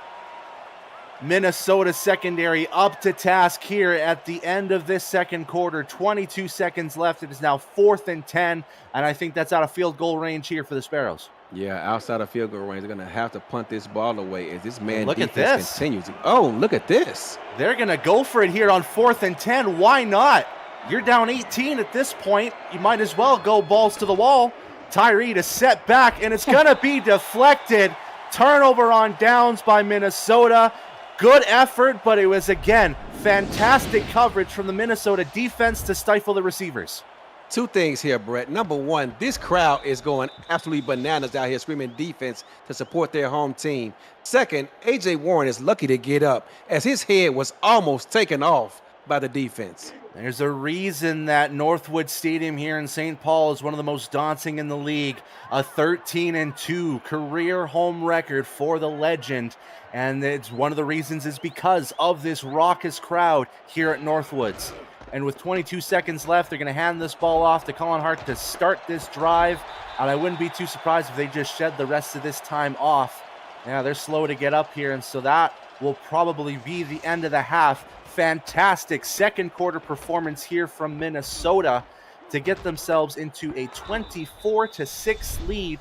Minnesota secondary up to task here at the end of this second quarter. 22 seconds left. It is now 4th and 10, and I think that's out of field goal range here for the Sparrows. Yeah, outside of field goal range, they're going to have to punt this ball away as this man Look at defense this. continues. Oh, look at this. They're going to go for it here on 4th and 10. Why not? You're down 18 at this point. You might as well go balls to the wall. Tyree to set back, and it's going to be deflected. Turnover on downs by Minnesota. Good effort, but it was, again, fantastic coverage from the Minnesota defense to stifle the receivers. Two things here, Brett. Number one, this crowd is going absolutely bananas out here screaming defense to support their home team. Second, A.J. Warren is lucky to get up as his head was almost taken off by the defense. There's a reason that Northwood Stadium here in St. Paul is one of the most daunting in the league. A 13-2 career home record for the legend. And it's one of the reasons is because of this raucous crowd here at Northwoods. And with 22 seconds left, they're going to hand this ball off to Colin Hart to start this drive. And I wouldn't be too surprised if they just shed the rest of this time off. Yeah, they're slow to get up here, and so that will probably be the end of the half. Fantastic second quarter performance here from Minnesota to get themselves into a 24-6 lead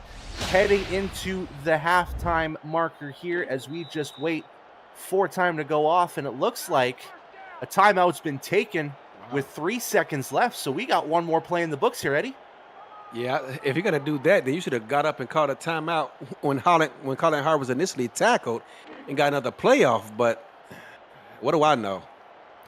heading into the halftime marker here as we just wait for time to go off. And it looks like a timeout's been taken with 3 seconds left. So we got one more play in the books here, Eddie. Yeah, if you're going to do that, then you should have got up and called a timeout when Colin Hart was initially tackled and got another play off. But what do I know?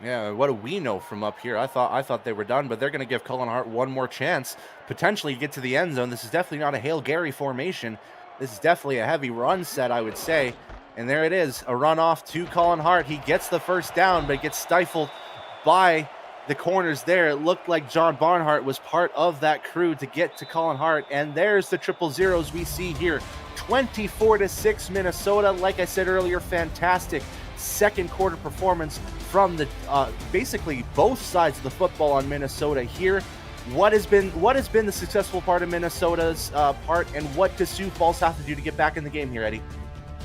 Yeah, what do we know from up here? I thought they were done, but they're going to give Colin Hart one more chance, potentially get to the end zone. This is definitely not a Hail Gary formation. This is definitely a heavy run set, I would say. And there it is, a run off to Colin Hart. He gets the first down, but gets stifled by the corners there. It looked like John Barnhart was part of that crew to get to Colin Hart. And there's the triple zeros we see here. 24-6 Minnesota. Like I said earlier, fantastic second quarter performance from the basically both sides of the football on Minnesota here. What has been the successful part of Minnesota's part, and what does Sioux Falls have to do to get back in the game here, Eddie?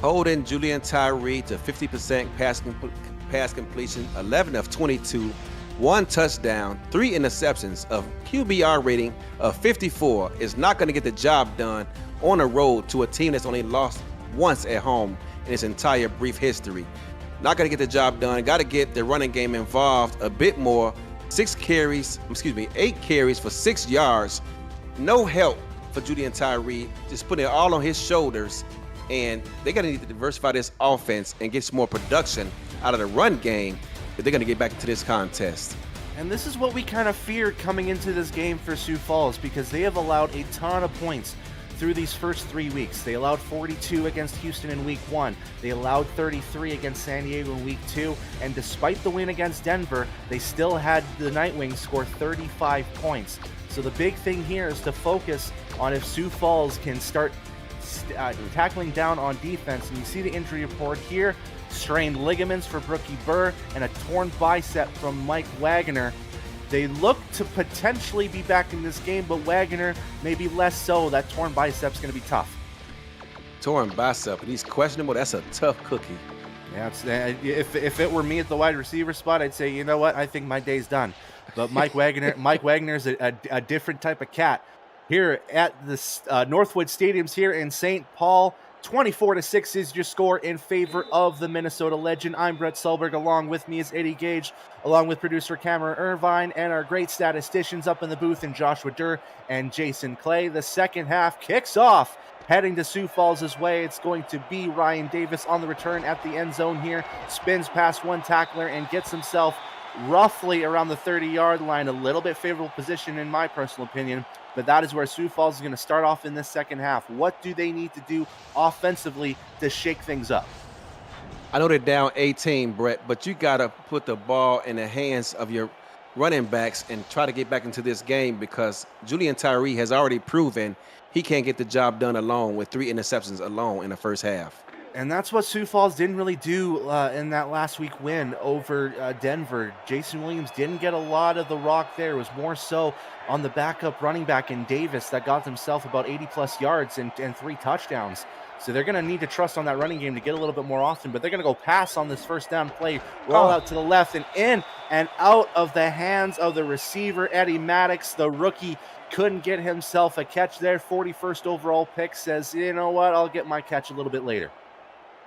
Holding Julian Tyree to 50% pass completion, 11 of 22, 1 touchdown, 3 interceptions, of QBR rating of 54 is not going to get the job done on the road to a team that's only lost once at home in its entire brief history. Not going to get the job done. Got to get the running game involved a bit more. 8 carries for 6 yards. No help for Julian Tyree. Just putting it all on his shoulders. And they're going to need to diversify this offense and get some more production out of the run game if they're going to get back into this contest. And this is what we kind of feared coming into this game for Sioux Falls, because they have allowed a ton of points through these first 3 weeks. They allowed 42 against Houston in week 1. They allowed 33 against San Diego in week 2. And despite the win against Denver, they still had the Nightwings score 35 points. So the big thing here is to focus on if Sioux Falls can start tackling down on defense. And you see the injury report here. Strained ligaments for Brookie Burr and a torn bicep from Mike Wagner. They look to potentially be back in this game, but Wagner maybe less so. That torn bicep's going to be tough. Torn bicep, and he's questionable. That's a tough cookie. Yeah, if it were me at the wide receiver spot, I'd say, you know what, I think my day's done. But Mike Wagner's a different type of cat. Here at the Northwood Stadiums here in St. Paul, 24-6 is your score in favor of the Minnesota Legend. I'm Brett Selberg. Along with me is Eddie Gage, along with producer Cameron Irvine, and our great statisticians up in the booth in Joshua Durr and Jason Clay. The second half kicks off. Heading to Sioux Falls' way, it's going to be Ryan Davis on the return at the end zone here. Spins past one tackler and gets himself roughly around the 30-yard line. A little bit favorable position in my personal opinion. But that is where Sioux Falls is going to start off in this second half. What do they need to do offensively to shake things up? I know they're down 18, Brett, but you got to put the ball in the hands of your running backs and try to get back into this game, because Julian Tyree has already proven he can't get the job done alone with 3 interceptions alone in the first half. And that's what Sioux Falls didn't really do in that last week win over Denver. Jason Williams didn't get a lot of the rock there. It was more so on the backup running back in Davis that got himself about 80-plus yards and 3 touchdowns. So they're going to need to trust on that running game to get a little bit more often, but they're going to go pass on this first down play, roll out to the left and in and out of the hands of the receiver. Eddie Maddox, the rookie, couldn't get himself a catch there. 41st overall pick, says, you know what, I'll get my catch a little bit later.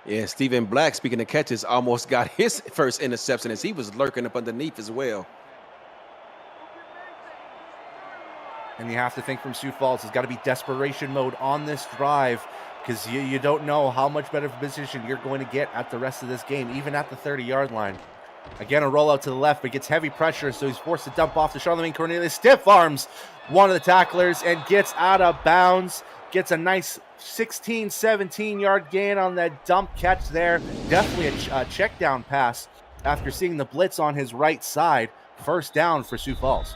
Yeah, Stephen Black, speaking of catches, almost got his first interception as he was lurking up underneath as well. And you have to think from Sioux Falls, it's got to be desperation mode on this drive, because you don't know how much better position you're going to get at the rest of this game, even at the 30-yard line. Again, a rollout to the left, but gets heavy pressure, so he's forced to dump off to Charlemagne Cornelius. Stiff arms one of the tacklers and gets out of bounds. Gets a nice 16, 17-yard gain on that dump catch there. Definitely a check down pass after seeing the blitz on his right side. First down for Sioux Falls.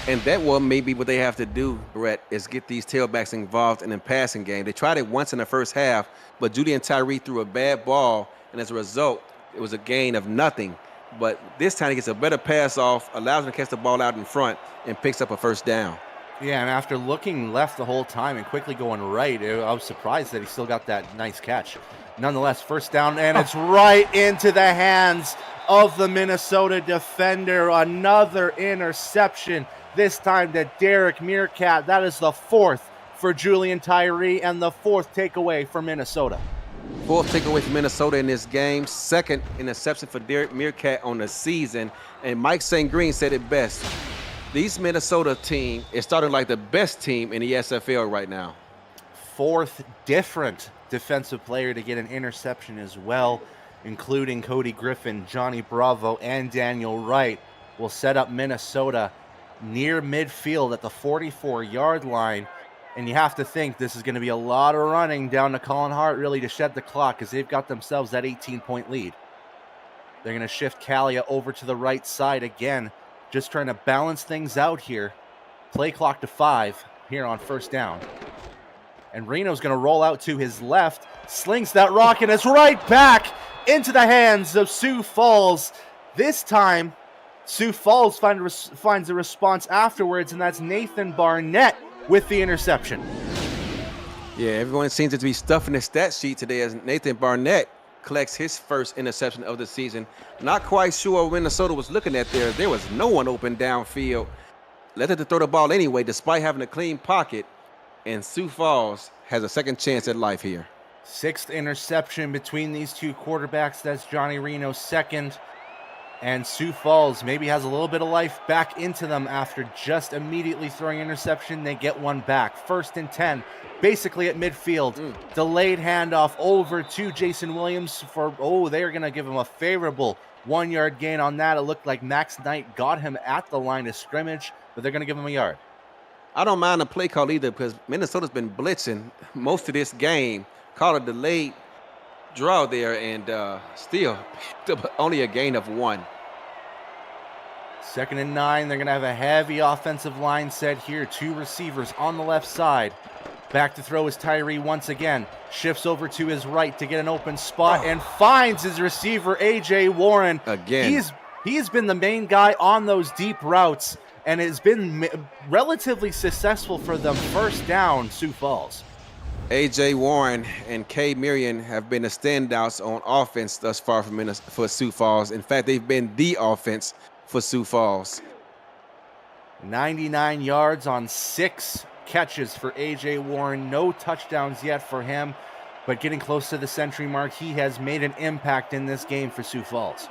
And that one may be what they have to do, Brett, is get these tailbacks involved in the passing game. They tried it once in the first half, but Julian Tyree threw a bad ball, and as a result, it was a gain of nothing. But this time he gets a better pass off, allows him to catch the ball out in front, and picks up a first down. Yeah, and after looking left the whole time and quickly going right, I was surprised that he still got that nice catch. Nonetheless, first down, and it's right into the hands of the Minnesota defender. Another interception, this time to Derek Meerkat. That is the fourth for Julian Tyree and the fourth takeaway for Minnesota. Fourth takeaway for Minnesota in this game. Second interception for Derek Meerkat on the season. And Mike St. Green said it best. This Minnesota team is starting like the best team in the SFL right now. Fourth different defensive player to get an interception as well, including Cody Griffin, Johnny Bravo, and Daniel Wright, will set up Minnesota near midfield at the 44-yard line. And you have to think this is going to be a lot of running down to Colin Hart really to shed the clock, because they've got themselves that 18-point lead. They're going to shift Kalia over to the right side again, just trying to balance things out here. Play clock to 5 here on first down. And Reno's going to roll out to his left, slings that rock, and it's right back into the hands of Sioux Falls. This time, Sioux Falls finds a response afterwards, and that's Nathan Barnett with the interception. Yeah, everyone seems to be stuffing the stat sheet today as Nathan Barnett collects his first interception of the season. Not quite sure what Minnesota was looking at there. There was no one open downfield. Let it to throw the ball anyway, despite having a clean pocket. And Sioux Falls has a second chance at life here. Sixth interception between these two quarterbacks. That's Johnny Reno's second. And Sioux Falls maybe has a little bit of life back into them after just immediately throwing interception. They get one back. First and 10, basically at midfield. Delayed handoff over to Jason Williams for, they are going to give him a favorable 1-yard gain on that. It looked like Max Knight got him at the line of scrimmage, but they're going to give him a yard. I don't mind the play call either, because Minnesota's been blitzing most of this game. Called a delayed draw there, and still only a gain of 1. Second and 9. They're going to have a heavy offensive line set here. 2 receivers on the left side. Back to throw is Tyree once again. Shifts over to his right to get an open spot and finds his receiver, A.J. Warren. Again. He's been the main guy on those deep routes, and has been relatively successful for them. First down, Sioux Falls. A.J. Warren and Kay Marion have been the standouts on offense thus far for Sioux Falls. In fact, they've been the offense for Sioux Falls. 99 yards on 6 catches for A.J. Warren. No touchdowns yet for him, but getting close to the century mark, he has made an impact in this game for Sioux Falls.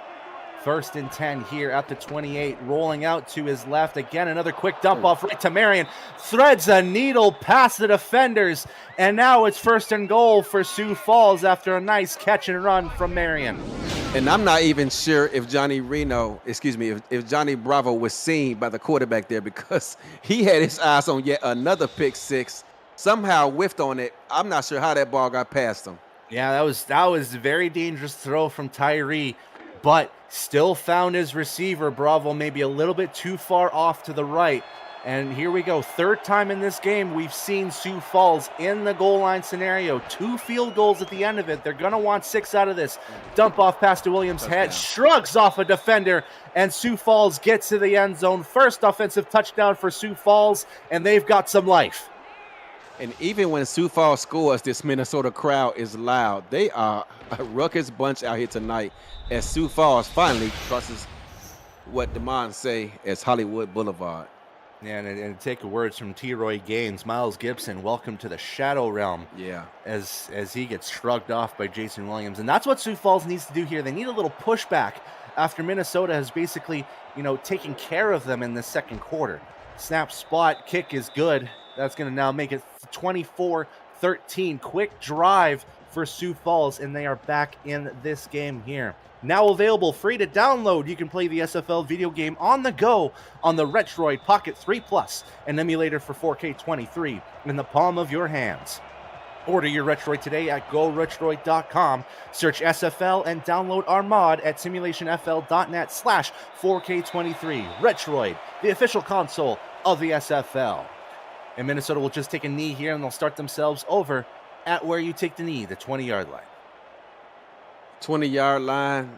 First and 10 here at the 28, rolling out to his left. Again, another quick dump off right to Marion. Threads a needle past the defenders, and now it's first and goal for Sioux Falls after a nice catch and run from Marion. And I'm not even sure if Johnny Bravo was seen by the quarterback there, because he had his eyes on yet another pick six. Somehow whiffed on it. I'm not sure how that ball got past him. Yeah, that was a very dangerous throw from Tyree, but still found his receiver, Bravo, maybe a little bit too far off to the right. And here we go. Third time in this game we've seen Sioux Falls in the goal line scenario. 2 field goals at the end of it. They're going to want 6 out of this. Dump off pass to Williams' head. Shrugs off a defender, and Sioux Falls gets to the end zone. First offensive touchdown for Sioux Falls, and they've got some life. And even when Sioux Falls scores, this Minnesota crowd is loud. They are a ruckus bunch out here tonight as Sioux Falls finally crosses what Demond say as Hollywood Boulevard. Yeah, and take words from T-Roy Gaines, Miles Gibson, welcome to the Shadow Realm. Yeah. As he gets shrugged off by Jason Williams. And that's what Sioux Falls needs to do here. They need a little pushback after Minnesota has basically, taken care of them in the second quarter. Snap spot, kick is good. That's going to now make it 24-13. Quick drive for Sioux Falls, and they are back in this game here. Now available, free to download. You can play the SFL video game on the go on the Retroid Pocket 3 Plus, an emulator for 4K23 in the palm of your hands. Order your Retroid today at GoRetroid.com. Search SFL and download our mod at simulationfl.net/4K23. Retroid, the official console of the SFL. And Minnesota will just take a knee here, and they'll start themselves over at where you take the knee, the 20-yard line. 20-yard line.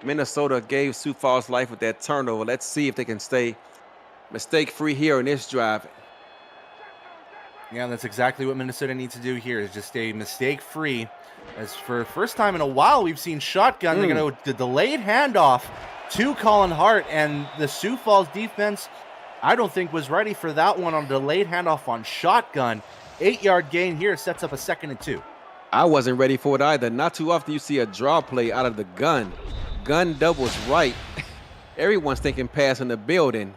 Minnesota gave Sioux Falls life with that turnover. Let's see if they can stay mistake-free here in this drive. Yeah, that's exactly what Minnesota needs to do here, is just stay mistake-free. As for the first time in a while, we've seen shotgun. They're going to the delayed handoff to Colin Hart, and the Sioux Falls defense, I don't think, was ready for that one on delayed handoff on shotgun. 8-yard gain here sets up a 2nd and 2. I wasn't ready for it either. Not too often you see a draw play out of the gun. Gun doubles right. Everyone's thinking pass in the building.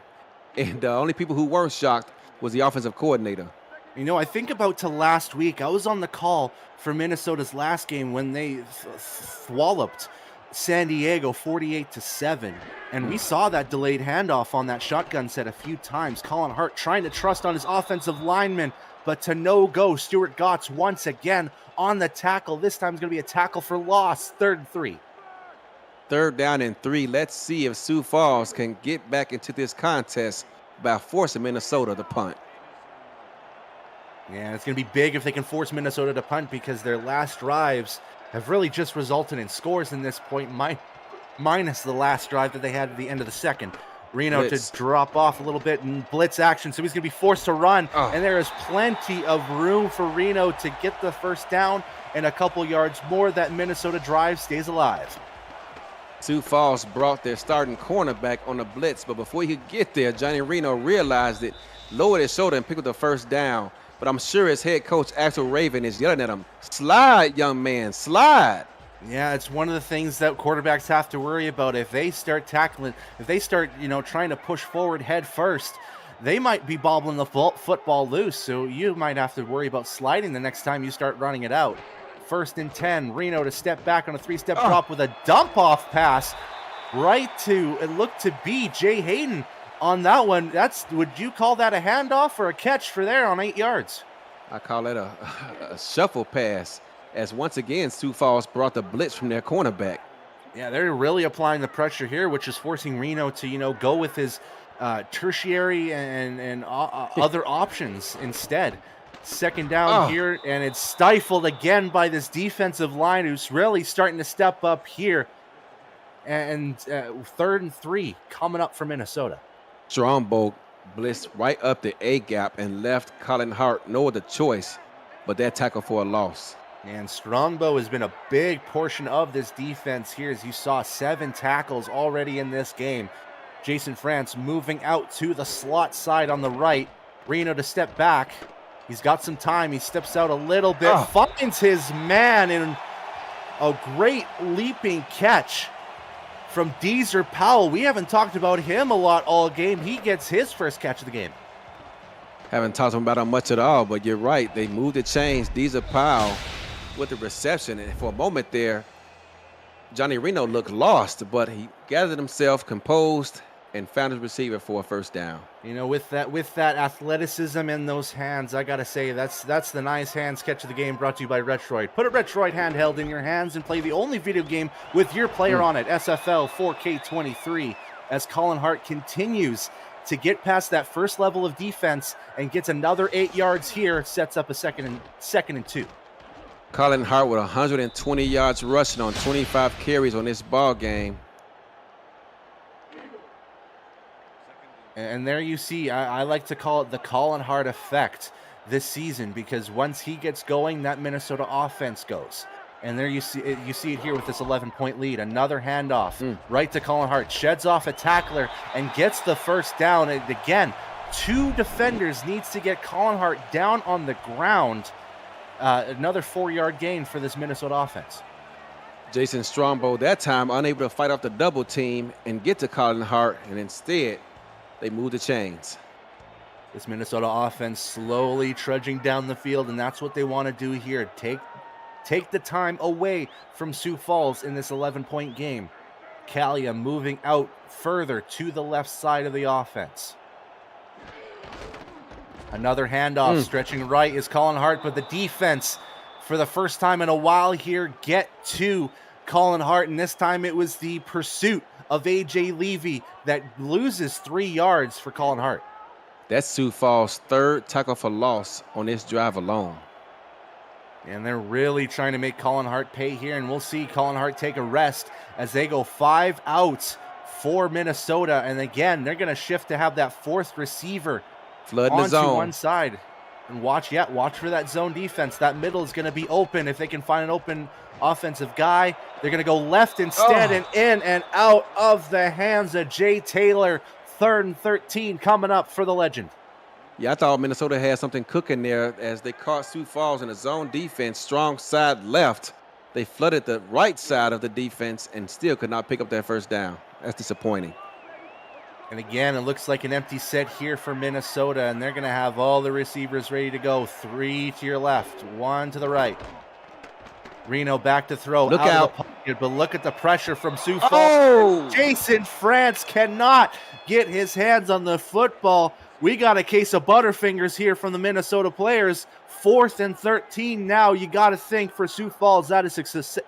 And the only people who weren't shocked was the offensive coordinator. I think about to last week. I was on the call for Minnesota's last game when they walloped San Diego 48-7. And we saw that delayed handoff on that shotgun set a few times. Colin Hart trying to trust on his offensive lineman, but to no go. Stuart Gotts once again on the tackle. This time it's going to be a tackle for loss. 3rd and 3. 3rd down and 3. Let's see if Sioux Falls can get back into this contest by forcing Minnesota to punt. Yeah, it's going to be big if they can force Minnesota to punt, because their last drives have really just resulted in scores in this point, minus the last drive that they had at the end of the second. Reno blitz to drop off a little bit in blitz action, so he's going to be forced to run, and there is plenty of room for Reno to get the first down and a couple yards more. That Minnesota drive stays alive. Sioux Falls brought their starting cornerback on the blitz, but before he could get there, Johnny Reno realized it, lowered his shoulder, and picked up the first down. But I'm sure his head coach, Axel Raven, is yelling at him, "Slide, young man, slide." Yeah, it's one of the things that quarterbacks have to worry about. If they start tackling, if they start, trying to push forward head first, they might be bobbling the football loose. So you might have to worry about sliding the next time you start running it out. 1st and 10, Reno to step back on a 3-step drop with a dump-off pass right to, it looked to be Jay Hayden on that one. Would you call that a handoff or a catch for there on 8 yards? I call it a shuffle pass, as once again Sioux Falls brought the blitz from their cornerback. Yeah, they're really applying the pressure here, which is forcing Reno to, go with his tertiary and other options instead. 2nd down here, and it's stifled again by this defensive line, who's really starting to step up here. And 3rd and 3 coming up for Minnesota. Strombo blitzed right up the A-gap and left Colin Hart no other choice but that tackle for a loss. And Strongbow has been a big portion of this defense here, as you saw 7 tackles already in this game. Jason France moving out to the slot side on the right. Reno to step back. He's got some time. He steps out a little bit, finds his man in a great leaping catch from Deezer Powell. We haven't talked about him a lot all game. He gets his first catch of the game. Haven't talked about him much at all, but you're right. They moved the chains. Deezer Powell with the reception, and for a moment there, Johnny Reno looked lost, but he gathered himself, composed, and found his receiver for a first down. With that athleticism in those hands, I gotta say that's the nice hands catch of the game, brought to you by Retroid. Put a Retroid handheld in your hands and play the only video game with your player on it, SFL 4K23, as Colin Hart continues to get past that first level of defense and gets another 8 yards here, sets up a second and 2. Colin Hart with 120 yards rushing on 25 carries on this ball game. And there you see, I like to call it the Colin Hart effect. this season, because once he gets going, that Minnesota offense goes. And there you see it here with this 11-point lead. Another handoff right to Colin Hart. Sheds off a tackler and gets the first down. And again, 2 defenders needs to get Colin Hart down on the ground. Another 4-yard gain for this Minnesota offense. Jason Strongbow that time unable to fight off the double team and get to Colin Hart, and instead they move the chains. This Minnesota offense slowly trudging down the field, and that's what they want to do here. Take the time away from Sioux Falls in this 11-point game. Kalia moving out further to the left side of the offense. Another handoff, stretching right is Colin Hart, but the defense, for the first time in a while here, get to Colin Hart, and this time it was the pursuit of A.J. Levy that loses 3 yards for Colin Hart. That's Sioux Falls' 3rd tackle for loss on this drive alone. And they're really trying to make Colin Hart pay here, and we'll see Colin Hart take a rest as they go 5 outs for Minnesota. And again, they're going to shift to have that 4th receiver flooding the onto zone. One side. And watch for that zone defense. That middle is going to be open. If they can find an open offensive guy, they're going to go left instead, and in and out of the hands of Jay Taylor. 3rd and 13 coming up for the legend. Yeah, I thought Minnesota had something cooking there as they caught Sioux Falls in a zone defense, strong side left. They flooded the right side of the defense and still could not pick up that first down. That's disappointing. And again, it looks like an empty set here for Minnesota, and they're going to have all the receivers ready to go. 3 to your left, 1 to the right. Reno back to throw. Look out. out. Of the pocket, but look at the pressure from Sioux Falls. Oh! Jason France cannot get his hands on the football. We got a case of Butterfingers here from the Minnesota players. 4th and 13 now. You got to think for Sioux Falls, that is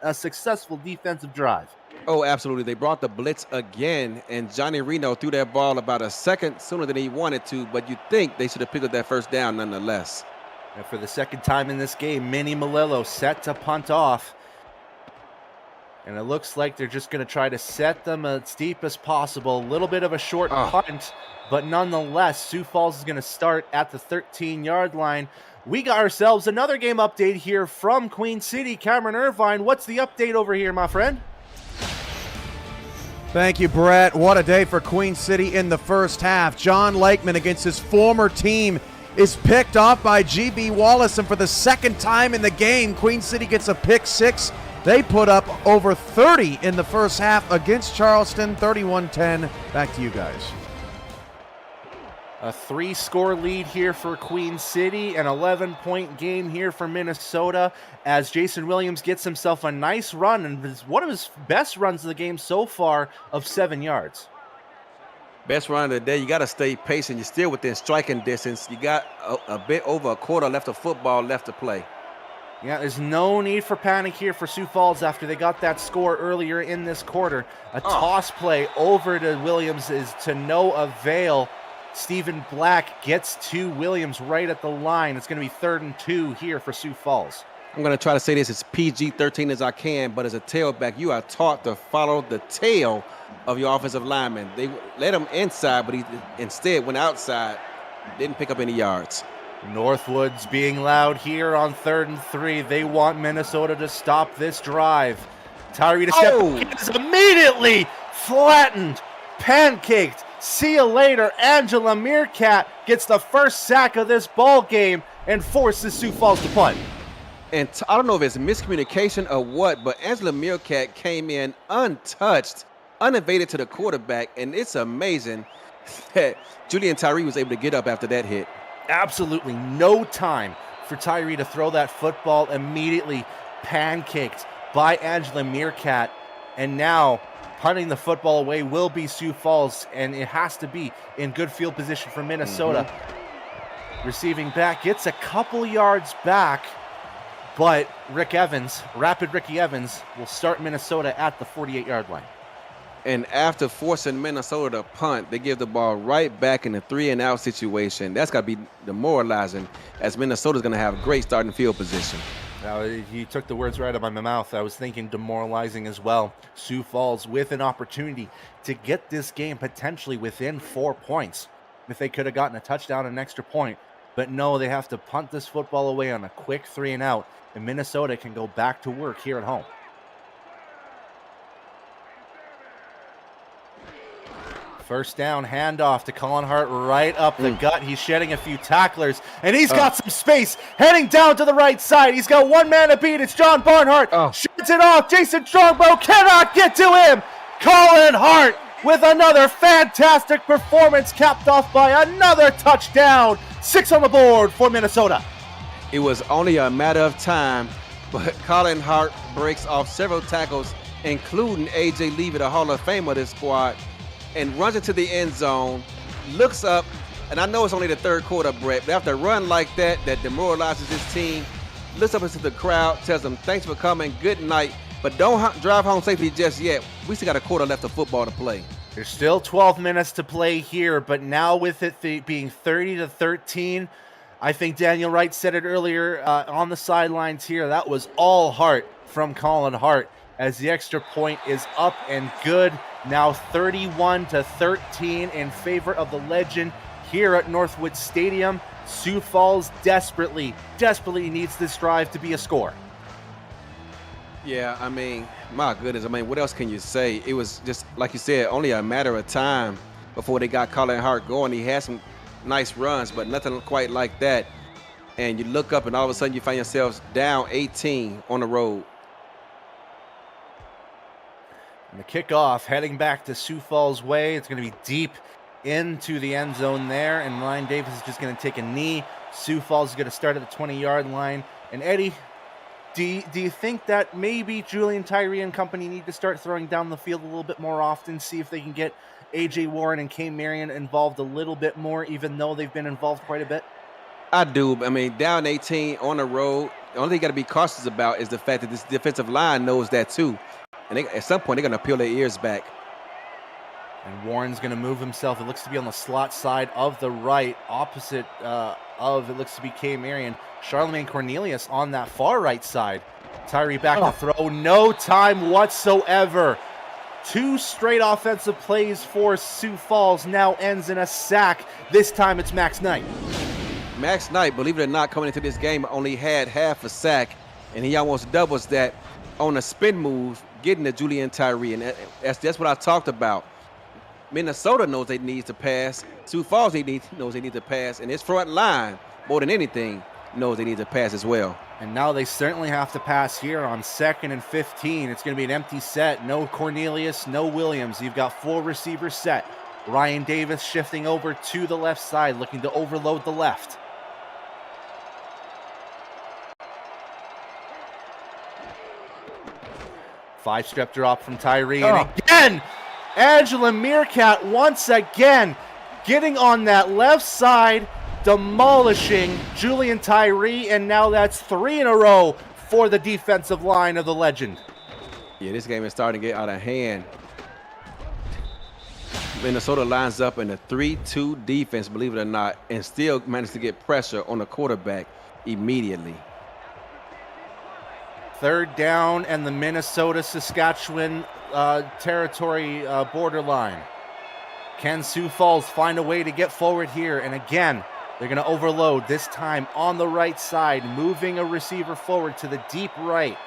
a successful defensive drive. Oh, absolutely. They brought the blitz again, and Johnny Reno threw that ball about a second sooner than he wanted to, but you'd think they should have picked up that first down nonetheless. And for the second time in this game, Minnie Malillo set to punt off. And it looks like they're just going to try to set them as deep as possible. A little bit of a short punt, but nonetheless, Sioux Falls is going to start at the 13-yard line. We got ourselves another game update here from Queen City. Cameron Irvine, what's the update over here, my friend? Thank you, Brett. What a day for Queen City in the first half. John Lakeman against his former team is picked off by G.B. Wallace, and for the second time in the game, Queen City gets a pick 6. They put up over 30 in the first half against Charleston, 31-10. Back to you guys. A 3-score lead here for Queen City, an 11-point game here for Minnesota as Jason Williams gets himself a nice run, and one of his best runs of the game so far of 7 yards. Best run of the day. You got to stay patient. You're still within striking distance. You got a bit over a quarter left of football left to play. Yeah, there's no need for panic here for Sioux Falls after they got that score earlier in this quarter. A toss play over to Williams is to no avail. Stephen Black gets to Williams right at the line. It's going to be 3rd and 2 here for Sioux Falls. I'm going to try to say this as PG-13 as I can, but as a tailback, you are taught to follow the tail of your offensive lineman. They let him inside, but he instead went outside, didn't pick up any yards. Northwood's being loud here on 3rd and 3. They want Minnesota to stop this drive. Tyree to step is immediately flattened, pancaked. See you later. Angela Meerkat gets the first sack of this ball game and forces Sioux Falls to punt. And I don't know if it's miscommunication or what, but Angela Meerkat came in untouched, uninvaded to the quarterback, and it's amazing that Julian Tyree was able to get up after that hit. Absolutely no time for Tyree to throw that football. Immediately pancaked by Angela Meerkat, and now punting the football away will be Sioux Falls, and it has to be in good field position for Minnesota. Receiving back, gets a couple yards back, but Rapid Ricky Evans, will start Minnesota at the 48-yard line. And after forcing Minnesota to punt, they give the ball right back in a 3-and-out situation. That's got to be demoralizing, as Minnesota's going to have great starting field position. Now, you took the words right out of my mouth. I was thinking demoralizing as well. Sioux Falls with an opportunity to get this game potentially within 4 points. If they could have gotten a touchdown and an extra point, But no, they have to punt this football away on a quick 3-and-out, and Minnesota can go back to work here at home. First down, handoff to Colin Hart right up the gut. He's shedding a few tacklers, and he's got some space heading down to the right side. He's got one man to beat. It's John Barnhart. Shoots it off. Jason Strongbow cannot get to him. Colin Hart with another fantastic performance, capped off by another touchdown. 6 on the board for Minnesota. It was only a matter of time, but Colin Hart breaks off several tackles, including A.J. Levy, the Hall of Fame of this squad, and runs into the end zone, looks up, and I know it's only the third quarter, Brett, but after a run like that demoralizes his team, looks up into the crowd, tells them, thanks for coming, good night, but don't drive home safely just yet. We still got a quarter left of football to play. There's still 12 minutes to play here, but now with it being 30-13, I think Daniel Wright said it earlier on the sidelines here, that was all Hart from Colin Hart, as the extra point is up and good. Now 31-13 in favor of the Legend here at Northwood Stadium. Sioux Falls desperately needs this drive to be a score. Yeah, I mean, my goodness. I mean, what else can you say? It was just, like you said, only a matter of time before they got Colin Hart going. He had some nice runs, but nothing quite like that. And you look up and all of a sudden you find yourselves down 18 on the road. And the kickoff heading back to Sioux Falls way. It's going to be deep into the end zone there, and Ryan Davis is just going to take a knee. Sioux Falls is going to start at the 20-yard line. And Eddie, do you think that maybe Julian Tyree and company need to start throwing down the field a little bit more often, see if they can get A.J. Warren and K. Marion involved a little bit more, even though they've been involved quite a bit? I do. I mean, down 18 on the road, the only thing you got to be cautious about is the fact that this defensive line knows that too. And at some point, they're going to peel their ears back. And Warren's going to move himself. It looks to be on the slot side of the right, opposite of, it looks to be K. Marion. Charlemagne Cornelius on that far right side. Tyree back to throw. No time whatsoever. 2 straight offensive plays for Sioux Falls now ends in a sack. This time it's Max Knight. Max Knight, believe it or not, coming into this game only had half a sack, and he almost doubles that on a spin move, getting to Julian Tyree. And that's what I talked about. Minnesota knows they need to pass. Sioux Falls knows they need to pass. And his front line, more than anything, knows they need to pass as well. And now they certainly have to pass here on 2nd and 15. It's going to be an empty set. No Cornelius, no Williams. You've got 4 receivers set. Ryan Davis shifting over to the left side, looking to overload the left. Five-step drop from Tyree. And again, Angela Meerkat once again getting on that left side, demolishing Julian Tyree, and now that's 3 in a row for the defensive line of the Legend. Yeah, this game is starting to get out of hand. Minnesota lines up in a 3-2 defense, believe it or not, and still managed to get pressure on the quarterback immediately. 3rd down and the Minnesota-Saskatchewan territory borderline. Can Sioux Falls find a way to get forward here? And again, they're going to overload, this time on the right side, moving a receiver forward to the deep right.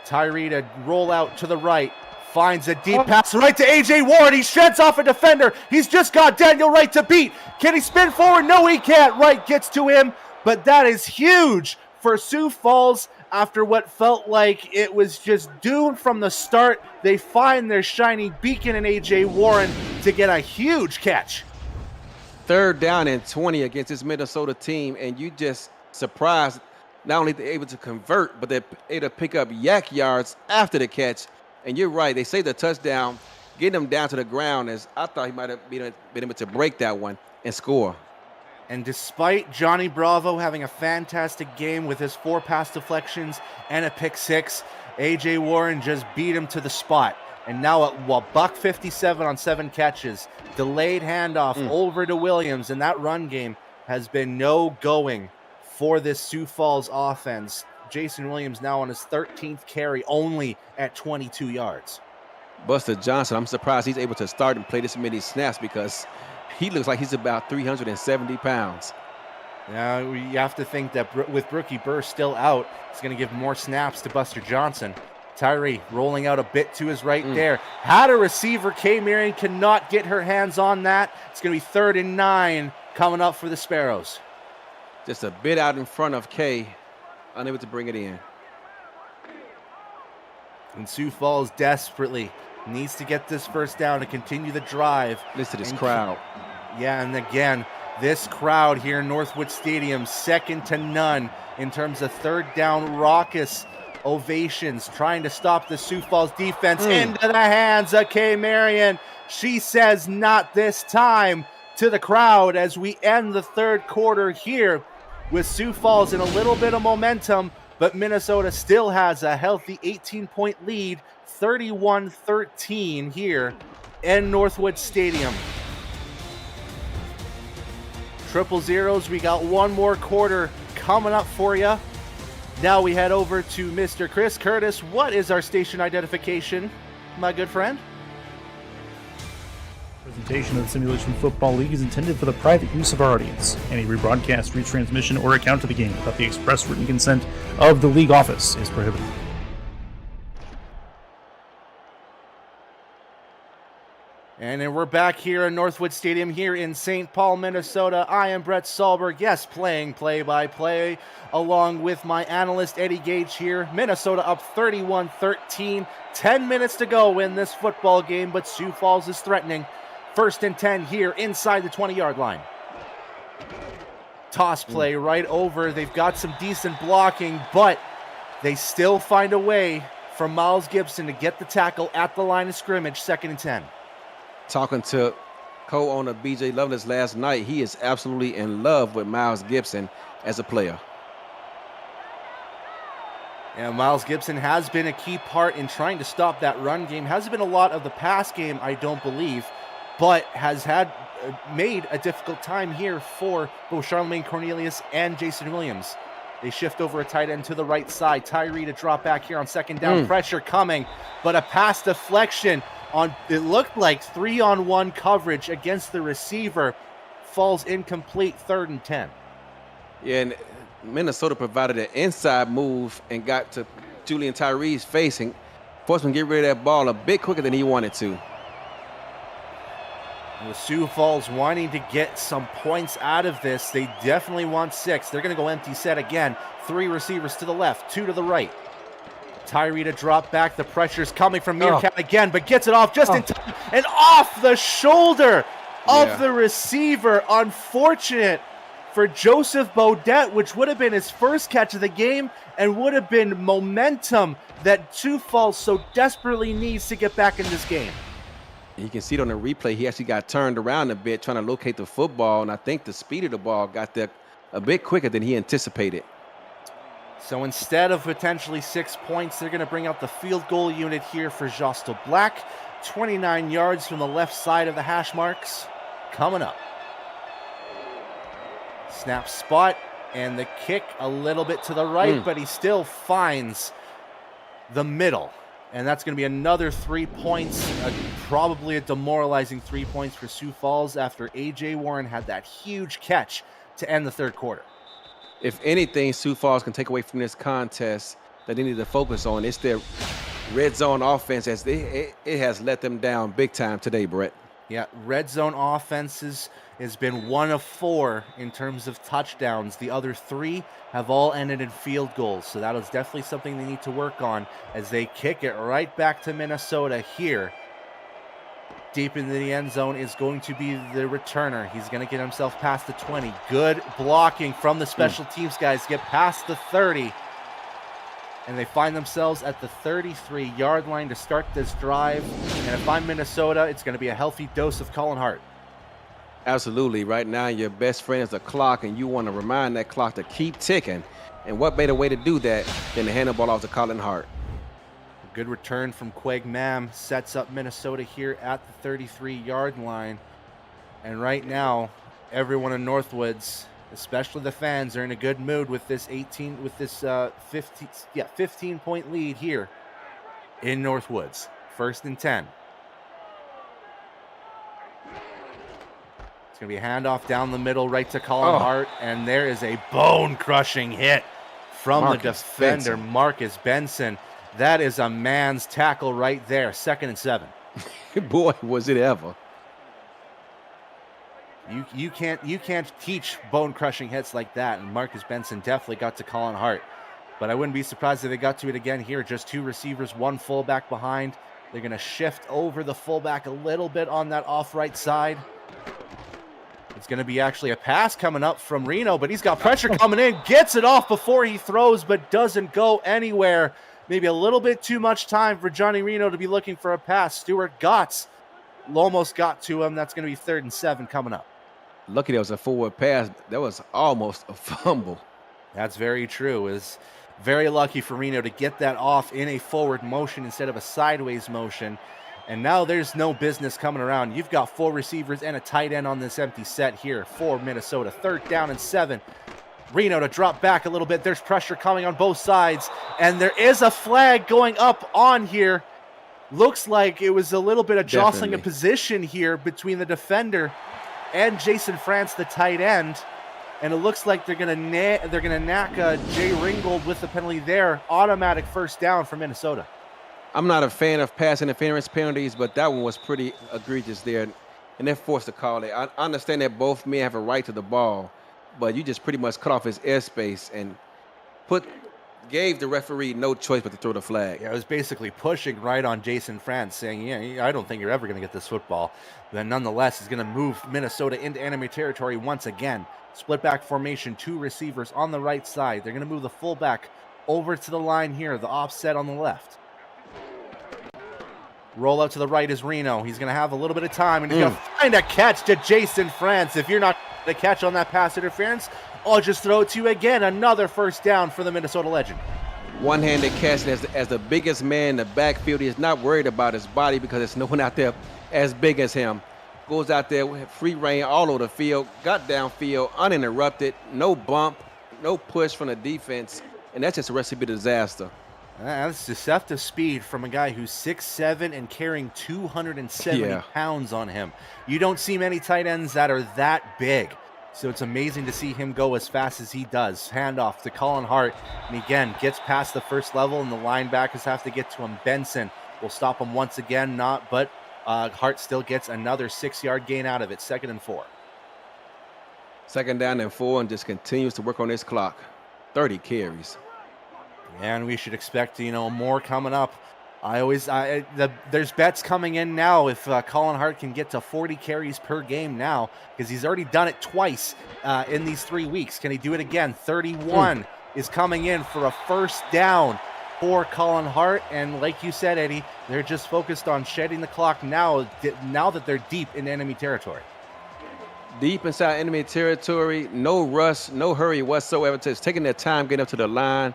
Tyree to roll out to the right, finds a deep pass right to A.J. Warren. He sheds off a defender. He's just got Daniel Wright to beat. Can he spin forward? No, he can't. Wright gets to him, but that is huge for Sioux Falls. After what felt like it was just doomed from the start, they find their shining beacon in A.J. Warren to get a huge catch. 3rd down and 20 against this Minnesota team, and you just surprised not only they're able to convert, but they're able to pick up yak yards after the catch. And you're right, they saved the touchdown, getting him down to the ground, as I thought he might have been able to break that one and score. And despite Johnny Bravo having a fantastic game with his 4 pass deflections and a pick 6, A.J. Warren just beat him to the spot. And now at $157 on 7 catches. Delayed handoff over to Williams, and that run game has been no going for this Sioux Falls offense. Jason Williams now on his 13th carry, only at 22 yards. Buster Johnson, I'm surprised he's able to start and play this many snaps, because He looks like he's about 370 pounds. Now you have to think that with Brookie Burr still out, he's going to give more snaps to Buster Johnson. Tyree rolling out a bit to his right there. Had a receiver. Kay Marion cannot get her hands on that. It's going to be 3rd and 9 coming up for the Sparrows. Just a bit out in front of Kay, unable to bring it in. And Sioux Falls desperately needs to get this first down to continue the drive. Listen to this crowd. Yeah, and again, this crowd here in Northwood Stadium, second to none in terms of third down raucous ovations, trying to stop the Sioux Falls defense into the hands of Kay Marion. She says not this time to the crowd as we end the third quarter here with Sioux Falls in a little bit of momentum, but Minnesota still has a healthy 18-point lead, 31-13 here in Northwood Stadium. Triple zeros, we got one more quarter coming up for you. Now we head over to Mr. Chris Curtis. What is our station identification, my good friend? Presentation of the Simulation Football League is intended for the private use of our audience. Any rebroadcast, retransmission, or account of the game without the express written consent of the league office is prohibited. And then we're back here in Northwood Stadium here in St. Paul, Minnesota. I am Brett Sahlberg, yes, playing play-by-play, along with my analyst Eddie Gage here. Minnesota up 31-13, 10 minutes to go in this football game, but Sioux Falls is threatening. 1st and 10 here inside the 20-yard line. Toss play right over. They've got some decent blocking, but they still find a way for Miles Gibson to get the tackle at the line of scrimmage, 2nd and 10. Talking to co-owner BJ Lovelace last night, he is absolutely in love with Miles Gibson as a player. And Miles Gibson has been a key part in trying to stop that run game. Hasn't been a lot of the pass game, I don't believe, but has made a difficult time here for both Charlemagne Cornelius and Jason Williams. They shift over a tight end to the right side. Tyree to drop back here on 2nd down. Pressure coming, but a pass deflection on, it looked like 3-on-1 coverage against the receiver, falls incomplete, 3rd and 10. Yeah, and Minnesota provided an inside move and got to Julian Tyree's face and forced him to get rid of that ball a bit quicker than he wanted to. With Sioux Falls wanting to get some points out of this, they definitely want 6. They're going to go empty set again. 3 receivers to the left, 2 to the right. Tyree to drop back. The pressure's coming from Meerkat again, but gets it off just in time and off the shoulder of the receiver. Unfortunate for Joseph Beaudet, which would have been his first catch of the game and would have been momentum that Sioux Falls so desperately needs to get back in this game. You can see it on the replay. He actually got turned around a bit trying to locate the football, and I think the speed of the ball got there a bit quicker than he anticipated. So instead of potentially 6 points, they're going to bring out the field goal unit here for Jostel Black. 29 yards from the left side of the hash marks. Coming up. Snap spot, and the kick a little bit to the right, but he still finds the middle. And that's going to be another 3 points, probably a demoralizing 3 points for Sioux Falls after A.J. Warren had that huge catch to end the third quarter. If anything Sioux Falls can take away from this contest that they need to focus on, it's their red zone offense, as it has let them down big time today, Brett. Yeah, red zone offenses has been 1 of 4 in terms of touchdowns. The other 3 have all ended in field goals, so that is definitely something they need to work on as they kick it right back to Minnesota here. Deep into the end zone is going to be the returner. He's going to get himself past the 20. Good blocking from the special teams guys. Get past the 30. And they find themselves at the 33-yard line to start this drive. And if I'm Minnesota, it's going to be a healthy dose of Colin Hart. Absolutely. Right now, your best friend is the clock, and you want to remind that clock to keep ticking. And what better way to do that than to hand the ball off to Colin Hart? Good return from Quag Mam sets up Minnesota here at the 33-yard line. And right now, everyone in Northwoods, especially the fans, are in a good mood with this 15-point lead here in Northwoods. 1st and 10. It's going to be a handoff down the middle right to Colin Hart, and there is a bone-crushing hit from the defender, Marcus Benson. That is a man's tackle right there, 2nd and 7. Boy, was it ever. You can't teach bone-crushing hits like that, and Marcus Benson definitely got to Colin Hart. But I wouldn't be surprised if they got to it again here. Just 2 receivers, 1 fullback behind. They're going to shift over the fullback a little bit on that off-right side. It's going to be actually a pass coming up from Reno, but he's got pressure coming in. Gets it off before he throws, but doesn't go anywhere. Maybe a little bit too much time for Johnny Reno to be looking for a pass. Stuart Gotts almost got to him. That's going to be 3rd and 7 coming up. Lucky that was a forward pass. That was almost a fumble. That's very true. It was very lucky for Reno to get that off in a forward motion instead of a sideways motion. And now there's no business coming around. You've got 4 receivers and a tight end on this empty set here for Minnesota. 3rd down and 7. Reno to drop back a little bit. There's pressure coming on both sides. And there is a flag going up on here. Looks like it was a little bit of jostling of position here between the defender and Jason France, the tight end. And it looks like they're gonna knack Jay Ringgold with the penalty there. Automatic 1st down for Minnesota. I'm not a fan of pass interference penalties, but that one was pretty egregious there, and they're forced to call it. I understand that both men have a right to the ball, but you just pretty much cut off his airspace and gave the referee no choice but to throw the flag. Yeah, it was basically pushing right on Jason France, saying, yeah, I don't think you're ever going to get this football. Then nonetheless, he's going to move Minnesota into enemy territory once again. Split back formation, 2 receivers on the right side. They're going to move the fullback over to the line here, the offset on the left. Roll out to the right is Reno. He's going to have a little bit of time, and he's going to find a catch to Jason France. If you're not the catch on that pass interference, I'll just throw it to you again. Another 1st down for the Minnesota legend. One-handed catch as the biggest man in the backfield. He's not worried about his body because there's no one out there as big as him. Goes out there with free reign all over the field, got downfield, uninterrupted, no bump, no push from the defense, and that's just a recipe for disaster. That's deceptive speed from a guy who's 6'7" and carrying 270 pounds on him. You don't see many tight ends that are that big. So it's amazing to see him go as fast as he does. Handoff to Colin Hart, and again, gets past the 1st level, and the linebackers have to get to him. Benson will stop him once again, but Hart still gets another 6-yard gain out of it, 2nd and 4. 2nd down and 4, and just continues to work on his clock. 30 carries. And we should expect, more coming up. There's bets coming in now if Colin Hart can get to 40 carries per game now, because he's already done it twice in these 3 weeks. Can he do it again? 31 is coming in for a 1st down for Colin Hart. And like you said, Eddie, they're just focused on shedding the clock now that they're deep in enemy territory. Deep inside enemy territory, no rush, no hurry whatsoever. Just taking their time, getting up to the line,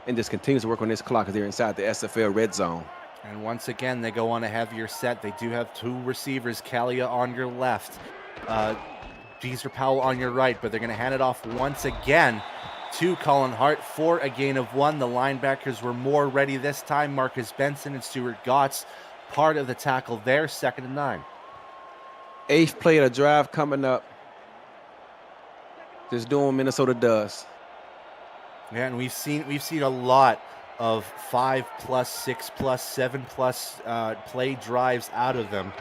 and just continues to work on this clock as they're inside the SFL red zone. And once again, they go on a heavier set. They do have 2 receivers, Kalia on your left, Geezer Powell on your right, but they're going to hand it off once again to Colin Hart for a gain of 1. The linebackers were more ready this time. Marcus Benson and Stuart Gotts, part of the tackle there, 2nd and 9. 8th play of the drive coming up. Just doing what Minnesota does. Yeah, and we've seen a lot of 5+, 6+, 7+ play drives out of them.